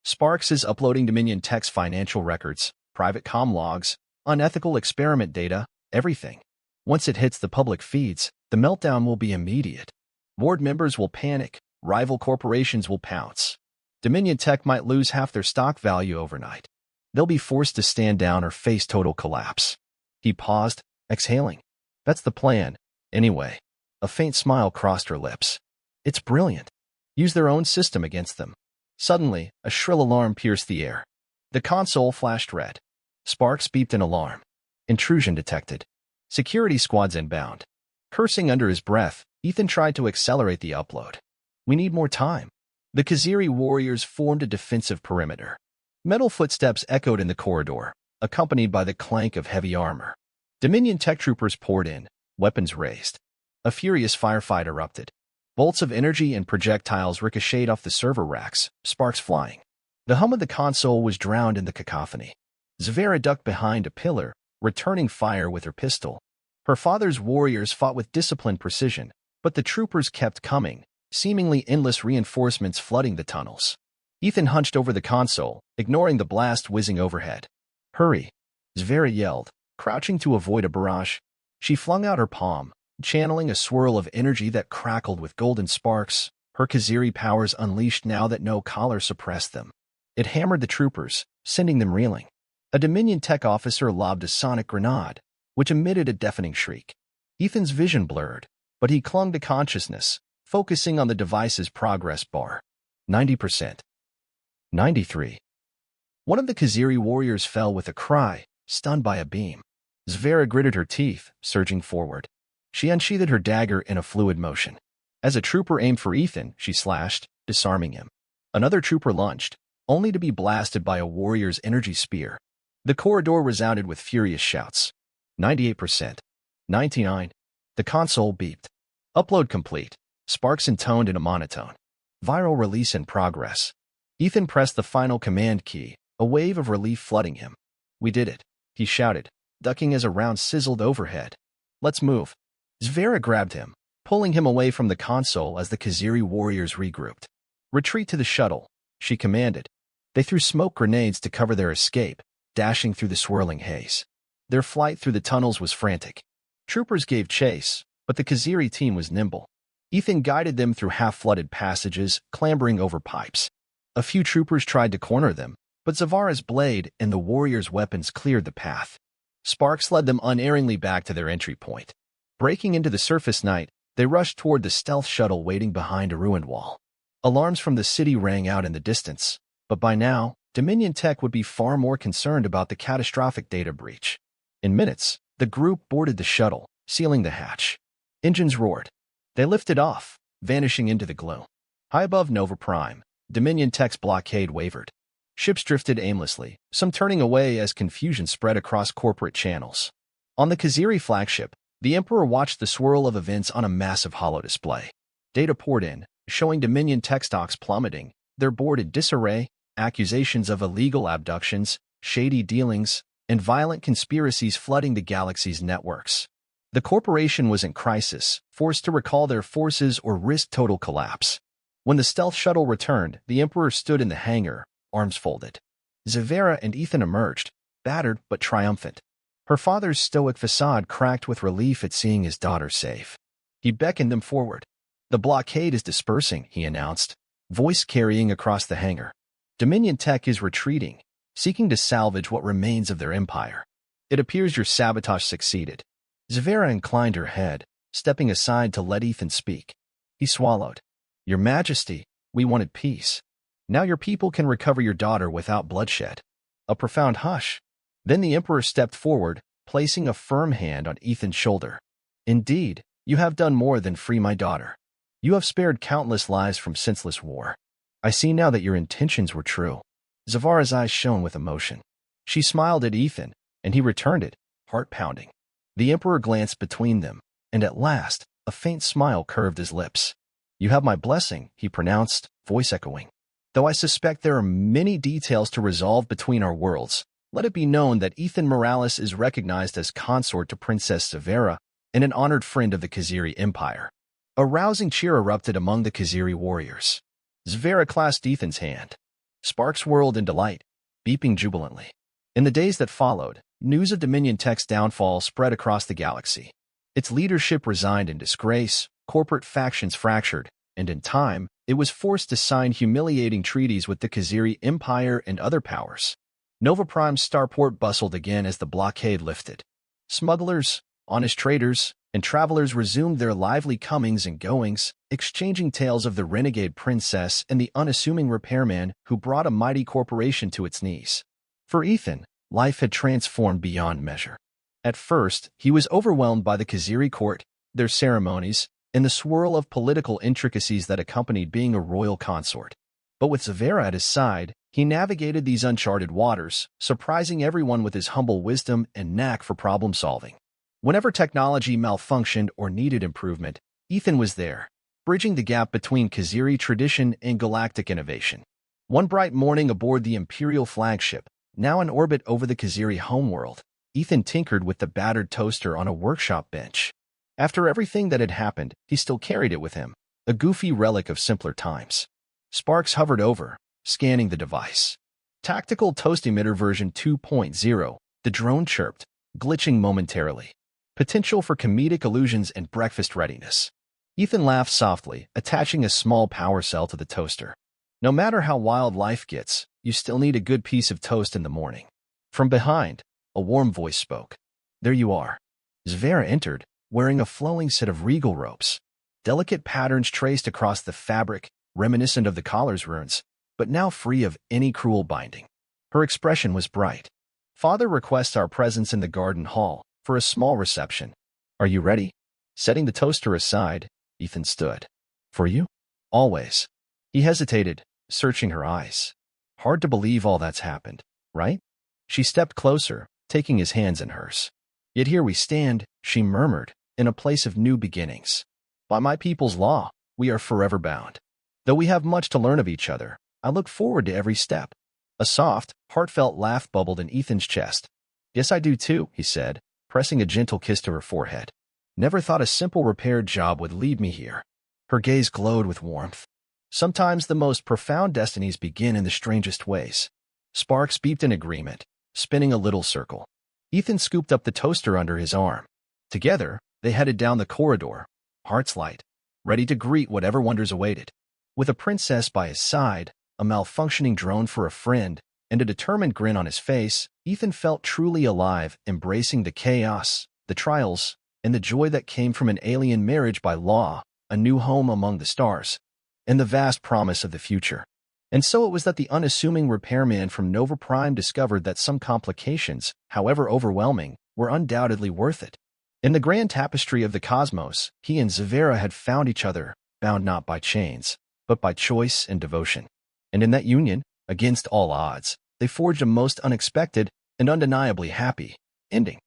Sparks is uploading Dominion Tech's financial records, private comm logs, unethical experiment data, everything. Once it hits the public feeds, the meltdown will be immediate. Board members will panic, rival corporations will pounce. Dominion Tech might lose half their stock value overnight. They'll be forced to stand down or face total collapse. He paused, exhaling. That's the plan, anyway. A faint smile crossed her lips. It's brilliant. Use their own system against them. Suddenly, a shrill alarm pierced the air. The console flashed red. Sparks beeped an alarm. Intrusion detected. Security squads inbound. Cursing under his breath, Ethan tried to accelerate the upload. We need more time. The Kaziri warriors formed a defensive perimeter. Metal footsteps echoed in the corridor, accompanied by the clank of heavy armor. Dominion tech troopers poured in, weapons raised. A furious firefight erupted. Bolts of energy and projectiles ricocheted off the server racks, sparks flying. The hum of the console was drowned in the cacophony. Zevara ducked behind a pillar, returning fire with her pistol. Her father's warriors fought with disciplined precision, but the troopers kept coming, seemingly endless reinforcements flooding the tunnels. Ethan hunched over the console, ignoring the blast whizzing overhead. "Hurry!" Zevara yelled, crouching to avoid a barrage. She flung out her palm, channeling a swirl of energy that crackled with golden sparks, her Kaziri powers unleashed now that no collar suppressed them. It hammered the troopers, sending them reeling. A Dominion tech officer lobbed a sonic grenade, which emitted a deafening shriek. Ethan's vision blurred, but he clung to consciousness, focusing on the device's progress bar. 90%. 93. One of the Kaziri warriors fell with a cry, stunned by a beam. Zevara gritted her teeth, surging forward. She unsheathed her dagger in a fluid motion. As a trooper aimed for Ethan, she slashed, disarming him. Another trooper lunged, only to be blasted by a warrior's energy spear. The corridor resounded with furious shouts. 98%. 99. The console beeped. Upload complete. Sparks intoned in a monotone. Viral release in progress. Ethan pressed the final command key, a wave of relief flooding him. "We did it," he shouted, ducking as a round sizzled overhead. "Let's move." Zevara grabbed him, pulling him away from the console as the Kaziri warriors regrouped. "Retreat to the shuttle," she commanded. They threw smoke grenades to cover their escape, dashing through the swirling haze. Their flight through the tunnels was frantic. Troopers gave chase, but the Kaziri team was nimble. Ethan guided them through half-flooded passages, clambering over pipes. A few troopers tried to corner them, but Zevara's blade and the warriors' weapons cleared the path. Sparks led them unerringly back to their entry point. Breaking into the surface night, they rushed toward the stealth shuttle waiting behind a ruined wall. Alarms from the city rang out in the distance, but by now, Dominion Tech would be far more concerned about the catastrophic data breach. In minutes, the group boarded the shuttle, sealing the hatch. Engines roared. They lifted off, vanishing into the gloom. High above Nova Prime, Dominion Tech's blockade wavered. Ships drifted aimlessly, some turning away as confusion spread across corporate channels. On the Kaziri flagship, the Emperor watched the swirl of events on a massive holo display. Data poured in, showing Dominion Tech stocks plummeting, their board in disarray, accusations of illegal abductions, shady dealings, and violent conspiracies flooding the galaxy's networks. The corporation was in crisis, forced to recall their forces or risk total collapse. When the stealth shuttle returned, the Emperor stood in the hangar, arms folded. Zevara and Ethan emerged, battered but triumphant. Her father's stoic facade cracked with relief at seeing his daughter safe. He beckoned them forward. "The blockade is dispersing," he announced, voice carrying across the hangar. "Dominion Tech is retreating, seeking to salvage what remains of their empire. It appears your sabotage succeeded." Zevara inclined her head, stepping aside to let Ethan speak. He swallowed. "Your Majesty, we wanted peace. Now your people can recover your daughter without bloodshed." A profound hush. Then the Emperor stepped forward, placing a firm hand on Ethan's shoulder. "Indeed, you have done more than free my daughter. You have spared countless lives from senseless war. I see now that your intentions were true." Zevara's eyes shone with emotion. She smiled at Ethan, and he returned it, heart pounding. The Emperor glanced between them, and at last, a faint smile curved his lips. "You have my blessing," he pronounced, voice echoing. "Though I suspect there are many details to resolve between our worlds, let it be known that Ethan Morales is recognized as consort to Princess Zevara and an honored friend of the Kaziri Empire." A rousing cheer erupted among the Kaziri warriors. Zevara clasped Ethan's hand. Sparks whirled in delight, beeping jubilantly. In the days that followed, news of Dominion Tech's downfall spread across the galaxy. Its leadership resigned in disgrace, corporate factions fractured, and in time, it was forced to sign humiliating treaties with the Kaziri Empire and other powers. Nova Prime's starport bustled again as the blockade lifted. Smugglers, honest traders, and travelers resumed their lively comings and goings, exchanging tales of the renegade princess and the unassuming repairman who brought a mighty corporation to its knees. For Ethan, life had transformed beyond measure. At first, he was overwhelmed by the Kaziri court, their ceremonies, and the swirl of political intricacies that accompanied being a royal consort. But with Zevara at his side, he navigated these uncharted waters, surprising everyone with his humble wisdom and knack for problem-solving. Whenever technology malfunctioned or needed improvement, Ethan was there, bridging the gap between Kaziri tradition and galactic innovation. One bright morning aboard the Imperial flagship, now in orbit over the Kaziri homeworld, Ethan tinkered with the battered toaster on a workshop bench. After everything that had happened, he still carried it with him, a goofy relic of simpler times. Sparks hovered over, scanning the device. Tactical Toast Emitter version 2.0, the drone chirped, glitching momentarily. Potential for comedic illusions and breakfast readiness. Ethan laughed softly, attaching a small power cell to the toaster. No matter how wild life gets, you still need a good piece of toast in the morning. From behind, a warm voice spoke. There you are. Zevara entered, wearing a flowing set of regal robes. Delicate patterns traced across the fabric, reminiscent of the collar's runes, but now free of any cruel binding. Her expression was bright. Father requests our presence in the garden hall for a small reception. Are you ready? Setting the toaster aside, Ethan stood. For you? Always. He hesitated, searching her eyes. Hard to believe all that's happened, right? She stepped closer, taking his hands in hers. Yet here we stand, she murmured, in a place of new beginnings. By my people's law, we are forever bound. Though we have much to learn of each other, I look forward to every step. A soft, heartfelt laugh bubbled in Ethan's chest. Yes, I do too, he said, pressing a gentle kiss to her forehead. Never thought a simple repair job would lead me here. Her gaze glowed with warmth. Sometimes the most profound destinies begin in the strangest ways. Sparks beeped in agreement, spinning a little circle. Ethan scooped up the toaster under his arm. Together, they headed down the corridor, hearts light, ready to greet whatever wonders awaited. With a princess by his side, a malfunctioning drone for a friend, and a determined grin on his face, Ethan felt truly alive, embracing the chaos, the trials, and the joy that came from an alien marriage by law, a new home among the stars, and the vast promise of the future. And so it was that the unassuming repairman from Nova Prime discovered that some complications, however overwhelming, were undoubtedly worth it. In the grand tapestry of the cosmos, he and Zevara had found each other, bound not by chains, but by choice and devotion. And in that union, against all odds, they forged a most unexpected and undeniably happy ending.